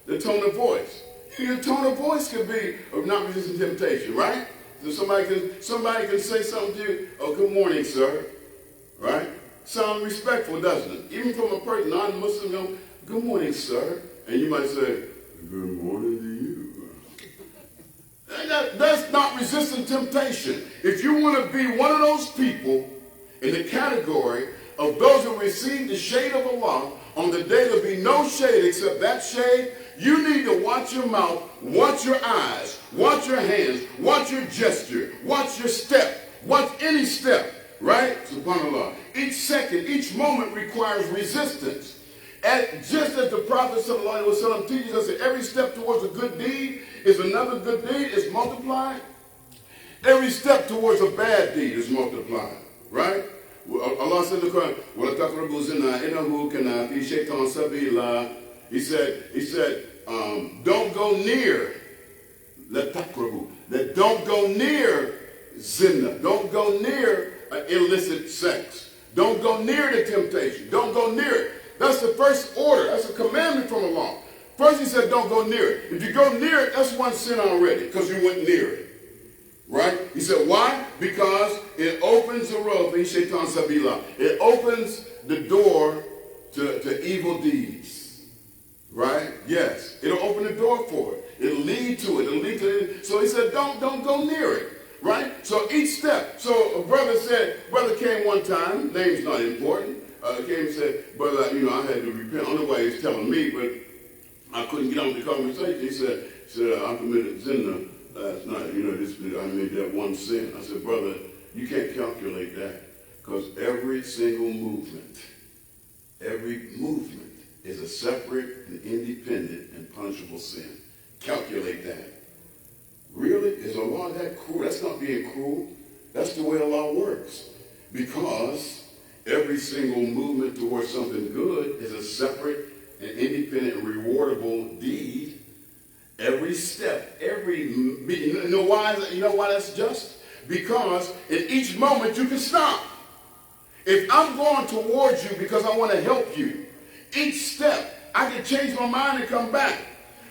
The tone of voice. Your tone of voice could be of not resisting temptation, right? So somebody can say something to you. "Oh, good morning, sir." Right? Sound respectful, doesn't it? Even from a person, non-Muslim, "Good morning, sir." And you might say, "Good morning to you." That's not resisting temptation. If you want to be one of those people in the category of those who receive the shade of Allah, on the day there'll be no shade except that shade, you need to watch your mouth, watch your eyes, watch your hands, watch your gesture, watch your step, watch any step, right? SubhanAllah. Each second, each moment requires resistance. Just as the Prophet ﷺ teaches us that every step towards a good deed is another good deed, is multiplied. Every step towards a bad deed is multiplied, right? Allah said in the Quran, وَلَا تَقْرَبُوا الزِّنَا إِنَّهُ كَانَ فِي الشَّيْطَانِ سَبِيلًا. He said, don't go near, لَا تَقْرَبُوا, that don't go near zina, don't go near illicit sex, don't go near the temptation, don't go near it. That's the first order. That's a commandment from Allah. First he said, don't go near it. If you go near it, that's one sin already, because you went near it. Right? He said, why? Because it opens the road for shaitan sabila. It opens the door to evil deeds. Right? Yes. It'll open the door for it. It'll lead to it. It'll lead to it. So he said, don't go near it. Right? So each step. So a brother came one time, name's not important, came and said, "Brother, I had to repent." On the way he's telling me, but I couldn't get on the conversation. He said, "I committed zina last night. I made that one sin." I said, "Brother, you can't calculate that, because every single movement is a separate and independent and punishable sin. Calculate that." Really? Is Allah that cruel? That's not being cruel. That's the way Allah works. Because every single movement towards something good is a separate and independent and rewardable deed. Every step, you know why that's just? Because in each moment you can stop. If I'm going towards you because I want to help you, each step I can change my mind and come back.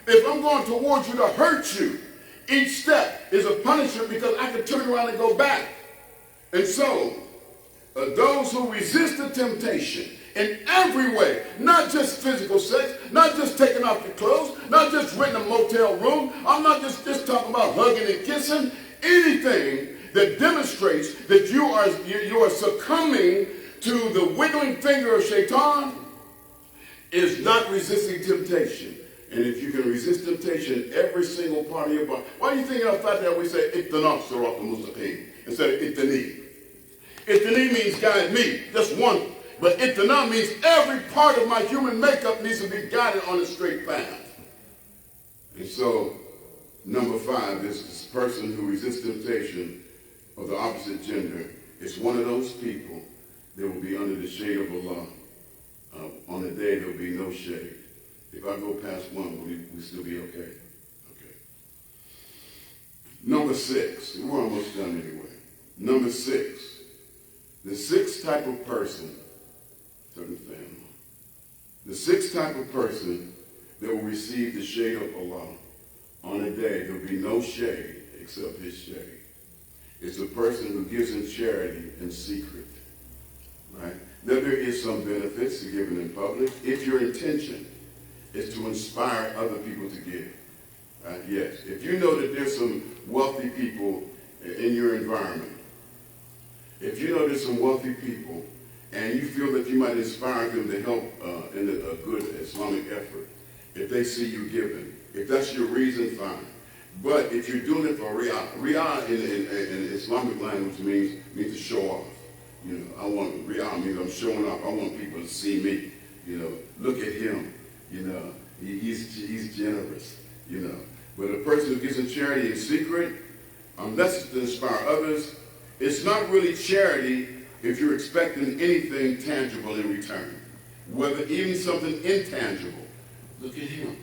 If I'm going towards you to hurt you, each step is a punishment because I can turn around and go back. And so, those who resist the temptation in every way, not just physical sex, not just taking off your clothes, not just renting a motel room, I'm not just talking about hugging and kissing, anything that demonstrates that you are succumbing to the wiggling finger of shaitan is not resisting temptation. And if you can resist temptation in every single part of your body, why do you think in Al-Fatiha we say Iqtana Sirat al-Mustaqim instead of Iqtani? Iqtani means guide me, just one. But Iqtana means every part of my human makeup needs to be guided on a straight path. And so Number 5 is this person who resists temptation of the opposite gender. It's one of those people that will be under the shade of Allah. On the day there will be no shade. If I go past one, will we still be okay? Okay. Number 6. We're almost done anyway. Number 6. The sixth type of person, the sixth type of person that will receive the shade of Allah on a day there will be no shade except his shade. It's the person who gives in charity in secret. Right? Now there is some benefits to giving in public if your intention is to inspire other people to give. Right? Yes. If you know that there's some wealthy people in your environment, if you know there's some wealthy people and you feel that you might inspire them to help in a good Islamic effort, if they see you giving, if that's your reason, fine. But if you're doing it for riyah in Islamic language means to show off. You know, I want riyah means I'm showing off. I want people to see me. You know, look at him. You know, he's generous. You know, but a person who gives in charity in secret, unless it's to inspire others, it's not really charity if you're expecting anything tangible in return, whether even something intangible. Look at him.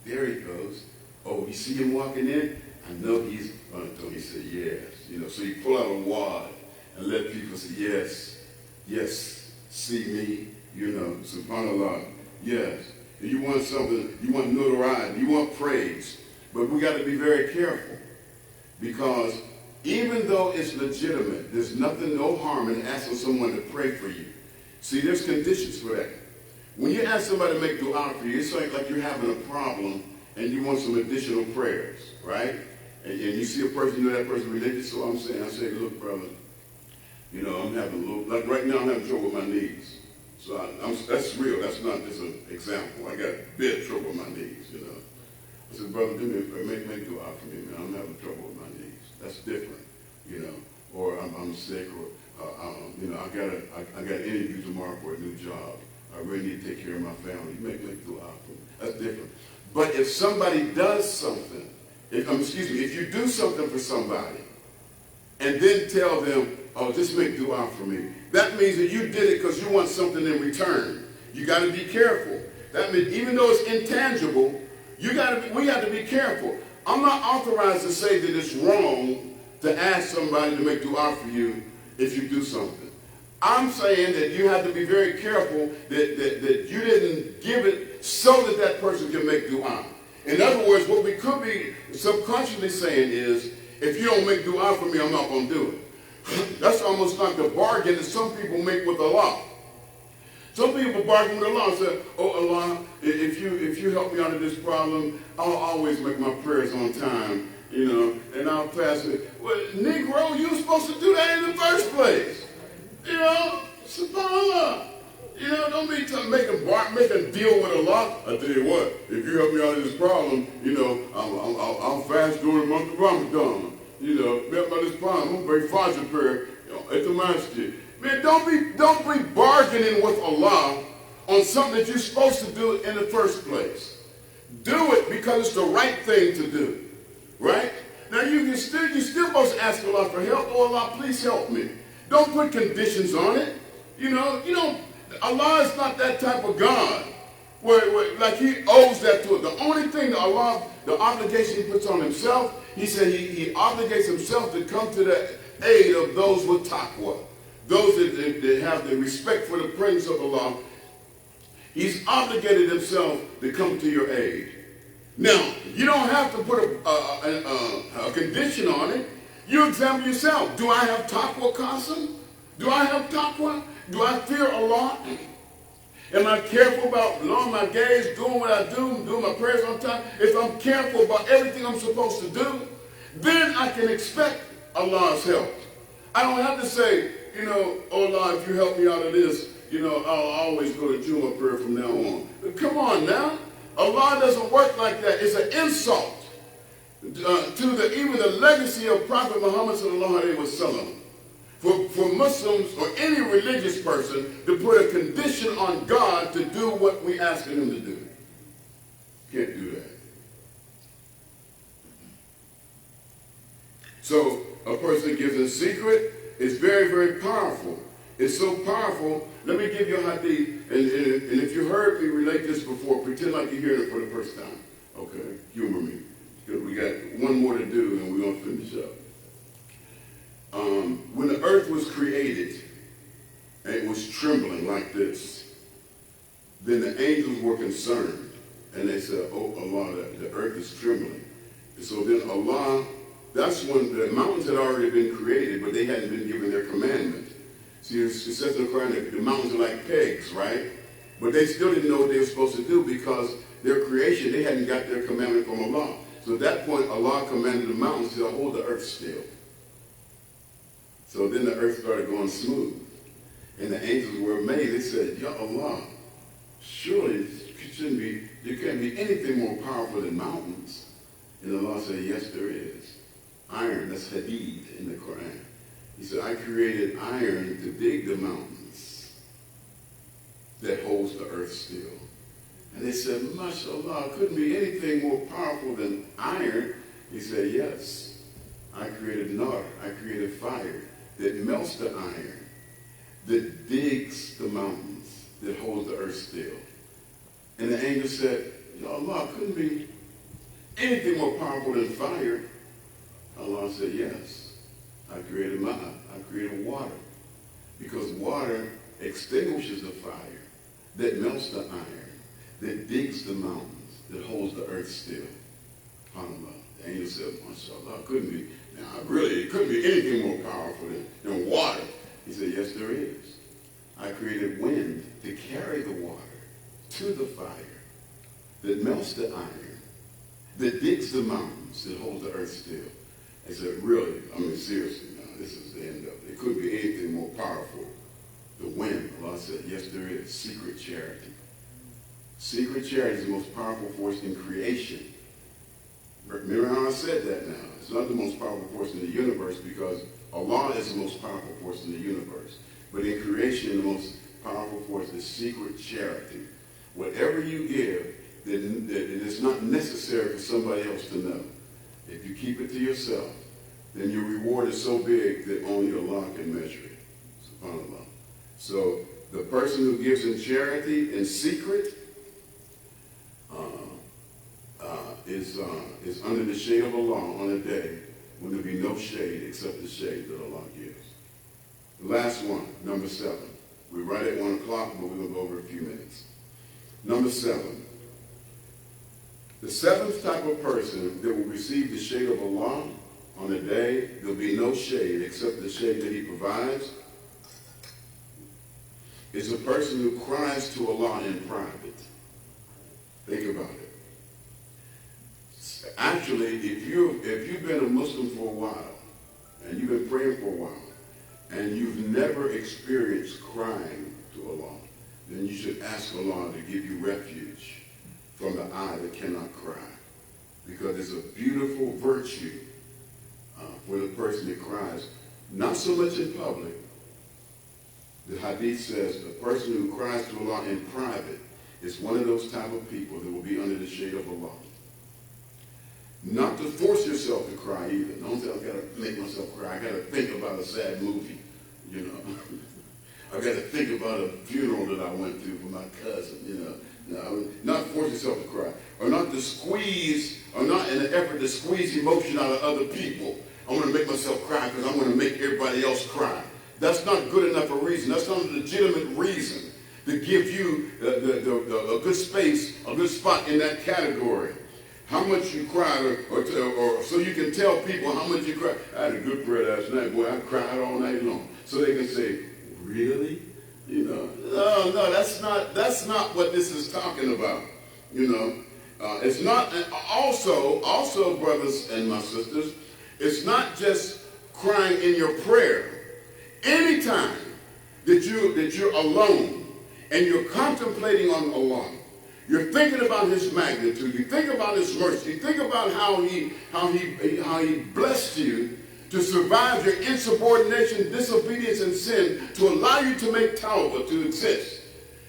There he goes. Oh, you see him walking in? I know he's going to say yes. You know, so you pull out a wad and let people say yes, yes, see me. You know, subhanAllah, yes. And you want something, you want notoriety, you want praise. But we got to be very careful because even though it's legitimate, there's nothing, no harm in asking someone to pray for you. See, there's conditions for that. When you ask somebody to make dua for you, it's like you're having a problem and you want some additional prayers, right? And you see a person, you know that person religious, so I say, look, brother, you know, I'm having a little, like right now I'm having trouble with my knees. So that's real, that's not just an example. I got big trouble with my knees, you know. I said, brother, do me a favor, make dua for me, man. I'm having trouble with my knees. That's different, you know. Or I'm sick, or you know, I got an interview tomorrow for a new job. I really need to take care of my family. Make dua for me. That's different. But if somebody does something, if you do something for somebody, and then tell them, oh, just make dua for me, that means that you did it because you want something in return. You got to be careful. That means even though it's intangible, we got to be careful. I'm not authorized to say that it's wrong to ask somebody to make dua for you if you do something. I'm saying that you have to be very careful that you didn't give it so that that person can make dua. In other words, what we could be subconsciously saying is, if you don't make dua for me, I'm not going to do it. That's almost like the bargain that some people make with Allah. Some people bargain with Allah and say, oh Allah, if you help me out of this problem, I'll always make my prayers on time, you know, and I'll pass it. Well, Negro, you were supposed to do that in the first place. You know, subhanAllah. You know, don't be make a deal with Allah. I tell you what, if you help me out of this problem, you know, I'll fast during the month of Ramadan. You know, help me out of this problem. I'm going to pray Fajr prayer at the masjid. Man, don't be bargaining with Allah on something that you're supposed to do in the first place. Do it because it's the right thing to do, right? Now you're still supposed to ask Allah for help. Oh Allah, please help me. Don't put conditions on it. You know, Allah is not that type of God where like he owes that to it. The only thing that Allah, the obligation he puts on himself, he said he obligates himself to come to the aid of those with taqwa. Those that have the respect for the presence of Allah. He's obligated himself to come to your aid. Now, you don't have to put a condition on it. You examine yourself. Do I have taqwa, Qasim? Do I have taqwa? Do I fear Allah? Am I careful about lowering my gaze, doing what I do, doing my prayers on time? If I'm careful about everything I'm supposed to do, then I can expect Allah's help. I don't have to say, you know, oh Allah, if you help me out of this, you know, I'll always go to Jummah prayer from now on. Come on now. Allah doesn't work like that. It's an insult to even the legacy of Prophet Muhammad sallallahu alaihi wasallam. For Muslims or any religious person to put a condition on God to do what we asking him to do. Can't do that. So a person gives in secret is very, very powerful. It's so powerful. Let me give you a hadith, and if you heard me relate this before, pretend like you're hearing it for the first time. Okay, humor me, because we got one more to do, and we're going to finish up. When the earth was created, and it was trembling like this, then the angels were concerned, and they said, "Oh Allah, the earth is trembling." And so then Allah, that's when the mountains had already been created, but they hadn't been given their commandment. See, it says in the Quran that the mountains are like pegs, right? But they still didn't know what they were supposed to do because their creation, they hadn't got their commandment from Allah. So at that point, Allah commanded the mountains to hold the earth still. So then the earth started going smooth. And the angels were amazed. They said, "Ya Allah, surely there can't be anything more powerful than mountains." And Allah said, "Yes, there is. Iron, that's hadid in the Quran." He said, "I created iron to dig the mountains that holds the earth still." And they said, "MashaAllah, couldn't be anything more powerful than iron." He said, "Yes, I created nar, I created fire that melts the iron, that digs the mountains, that holds the earth still." And the angel said, "Ya Allah, couldn't be anything more powerful than fire." Allah said, "Yes, I created I created water, because water extinguishes the fire, that melts the iron, that digs the mountains, that holds the earth still." SubhanAllah. The angel said, "MashaAllah, it couldn't be anything more powerful than water." He said, "Yes, there is. I created wind to carry the water to the fire, that melts the iron, that digs the mountains, that holds the earth still." They said, "Really? I mean, seriously, now, this is the end of it. It couldn't be anything more powerful. The wind." Allah said, "Yes, there is. Secret charity. Secret charity is the most powerful force in creation." Remember how I said that now. It's not the most powerful force in the universe, because Allah is the most powerful force in the universe. But in creation, the most powerful force is secret charity. Whatever you give, then it is not necessary for somebody else to know. If you keep it to yourself, then your reward is so big that only Allah can measure it. SubhanAllah. So the person who gives in charity in secret is under the shade of Allah on a day when there be no shade except the shade that Allah gives. The last one, number 7. We're right at 1 o'clock, but we're going to go over a few minutes. Number 7. The 7th type of person that will receive the shade of Allah on a day there'll be no shade except the shade that He provides is a person who cries to Allah in private. Think about it. Actually, if you've been a Muslim for a while, and you've been praying for a while, and you've never experienced crying to Allah, then you should ask Allah to give you refuge from the eye that cannot cry. Because it's a beautiful virtue for the person that cries, not so much in public. The hadith says the person who cries to Allah in private is one of those type of people that will be under the shade of Allah. Not to force yourself to cry either. Don't say, "I've got to make myself cry. I've got to think about a sad movie, you know. I've got to think about a funeral that I went to for my cousin, you know." No, not force yourself to cry. Or not to squeeze, or not in an effort to squeeze emotion out of other people. I want to make myself cry because I want to make everybody else cry. That's not good enough a reason. That's not a legitimate reason to give you a good space, a good spot in that category. How much you cried, or so you can tell people how much you cried. "I had a good prayer last night, boy. I cried all night long." So they can say, "Really?" You know, no, that's not what this is talking about. You know, it's not. Also, brothers and my sisters, it's not just crying in your prayer. Anytime that you're alone and you're contemplating on Allah, you're thinking about His magnitude, you think about His mercy, you think about how He blessed you to survive your insubordination, disobedience, and sin, to allow you to make tawbah, to exist.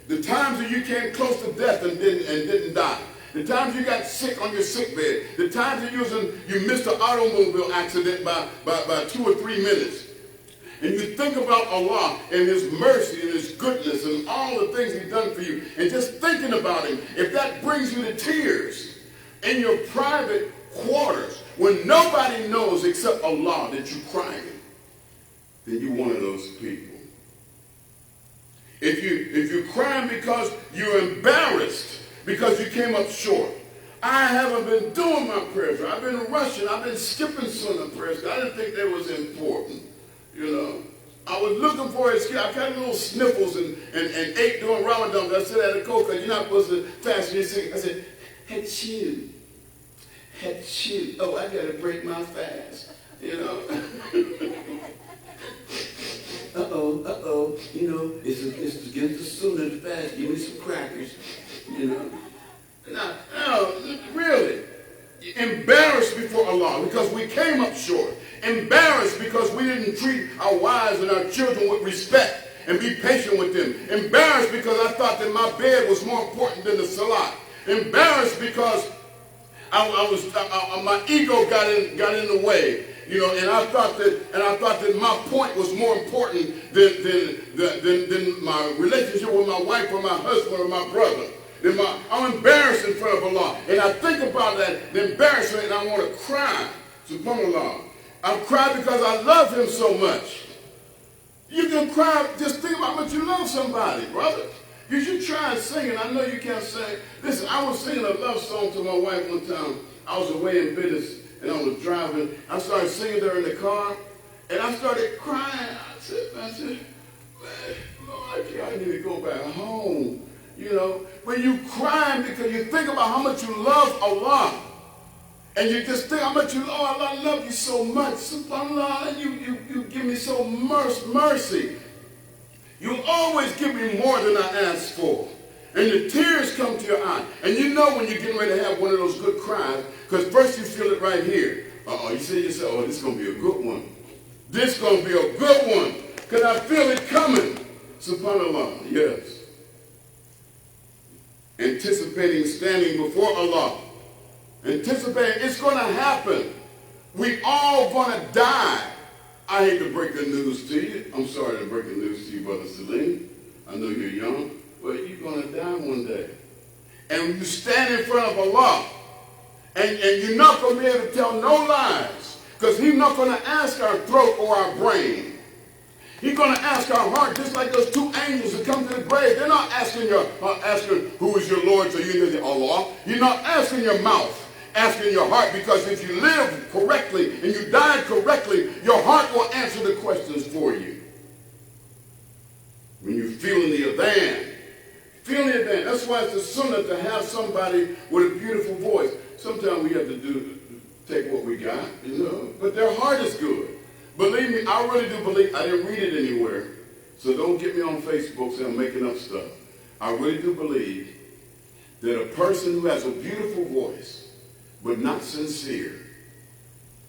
The times that you came close to death and didn't die. The times you got sick on your sick bed. The times that you missed an automobile accident by 2 or 3 minutes. And you think about Allah and His mercy and His goodness and all the things He's done for you. And just thinking about Him, if that brings you to tears in your private quarters, when nobody knows except Allah that you're crying, then you're one of those people. If you're crying because you're embarrassed, because you came up short. I haven't been doing my prayers. I've been rushing. I've been skipping sunnah prayers. I didn't think that was important. You know, I was looking for it. I got little sniffles and ate during Ramadan. I said at a coca, you're not supposed to fast. And I said, Hachoo. Oh, I got to break my fast. You know. Uh-oh. You know, it's against the sunnah to fast. Give me some crackers. You know. No, really. Embarrassed before Allah because we came up short. Embarrassed because we didn't treat our wives and our children with respect and be patient with them. Embarrassed because I thought that my bed was more important than the salah. Embarrassed because my ego got in the way. You know, and I thought that my point was more important than my relationship with my wife or my husband or my brother. I'm embarrassed in front of Allah. And I think about that, the embarrassment, and I want to cry. SubhanAllah. I cry because I love Him so much. You can cry, just think about how much you love somebody, brother. You should try and sing it. I know you can't sing. Listen, I was singing a love song to my wife one time. I was away in business, and I was driving. I started singing there in the car, and I started crying. I said, man, Lord, I need to go back home. You know, when you crying because you think about how much you love Allah, and you just think how much you love Allah. I love you so much, SubhanAllah, you give me so much mercy. You always give me more than I ask for, and the tears come to your eye, and you know when you're getting ready to have one of those good cries, because first you feel it right here. You say to yourself, oh, this is going to be a good one. This is going to be a good one, because I feel it coming. SubhanAllah, yes. Anticipating standing before Allah. Anticipating it's going to happen. We all going to die. I hate to break the news to you. I'm sorry to break the news to you, Brother Salim. I know you're young, but you're going to die one day. And you stand in front of Allah, and you're not going to be able to tell no lies, because He's not going to ask our throat or our brain. He's going to ask our heart, just like those two angels that come to the grave. They're not asking who is your Lord, so you know Allah. You're not asking your mouth, asking your heart, because if you live correctly and you die correctly, your heart will answer the questions for you. When you're feeling the adhan, that's why it's the sunnah to have somebody with a beautiful voice. Sometimes we have to take what we got, you know, but their heart is good. Believe me, I really do believe, I didn't read it anywhere, so don't get me on Facebook saying I'm making up stuff. I really do believe that a person who has a beautiful voice, but not sincere,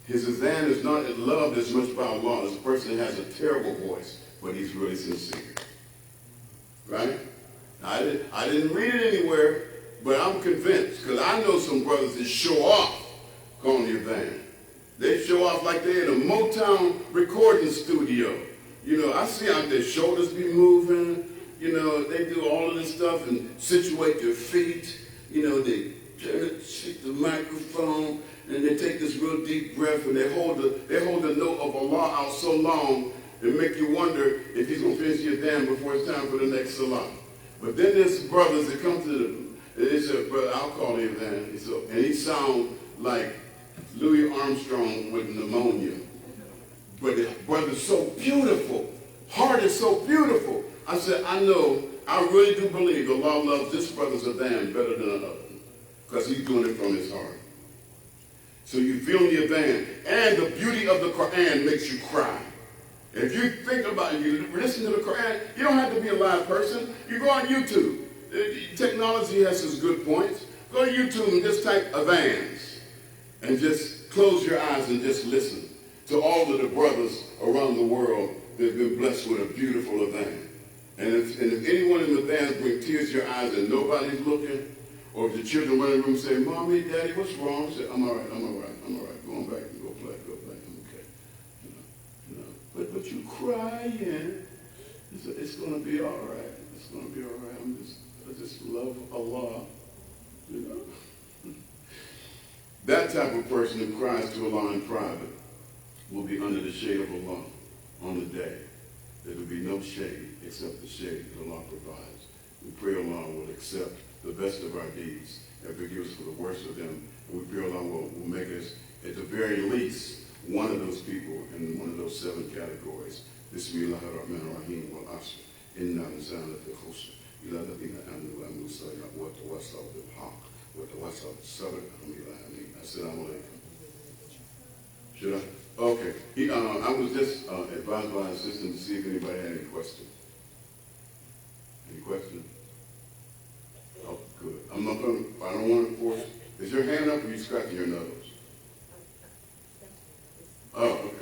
his adhan is not loved as much by Allah as a person that has a terrible voice, but he's really sincere. Right? I didn't read it anywhere, but I'm convinced, because I know some brothers that show off calling the adhan. They show off like they're in a Motown recording studio. You know, I see out their shoulders be moving. You know, they do all of this stuff and situate their feet. You know, they shake the microphone and they take this real deep breath and they hold the note of Allah out so long and make you wonder if He's going to finish your damn before it's time for the next salah. But then there's brothers that come to them and they say, brother, I'll call him then. And he sound like Louis Armstrong with pneumonia. But the brother's so beautiful. Heart is so beautiful. I said, I really do believe Allah loves this brother's adhan better than another, because he's doing it from his heart. So you feel the adhan. And the beauty of the Quran makes you cry. If you think about it, you listen to the Quran, you don't have to be a live person. You go on YouTube. Technology has its good points. Go to YouTube and just type adhans. And just close your eyes and just listen to all of the brothers around the world that have been blessed with a beautiful adhan. And if anyone in the adhan brings tears to your eyes and nobody's looking, Or if the children run in the room and say, Mommy, Daddy, what's wrong? Say, I'm all right, I'm all right, I'm all right. Go on back and go play, I'm okay. But you crying. It's going to be all right. It's going to be all right. I just love Allah. That type of person who cries to Allah in private will be under the shade of Allah on the day. There will be no shade except the shade that Allah provides. We pray Allah will accept the best of our deeds and forgive us for the worst of them. And we pray Allah will make us, at the very least, one of those people in one of those 7 categories. Bismillahirrahmanirrahim wal asr. Inna al-insana lafi khusr. Ila alladhina amanu wa amilu s-salihati wa tawassaw bil haqq wa tawassaw bis sabr. Assalamu alaikum. Should I? Okay. I was just advised by an assistant to see if anybody had any questions. Any questions? Oh, good. I don't want to force. Is your hand up or are you scratching your nose? Oh, okay.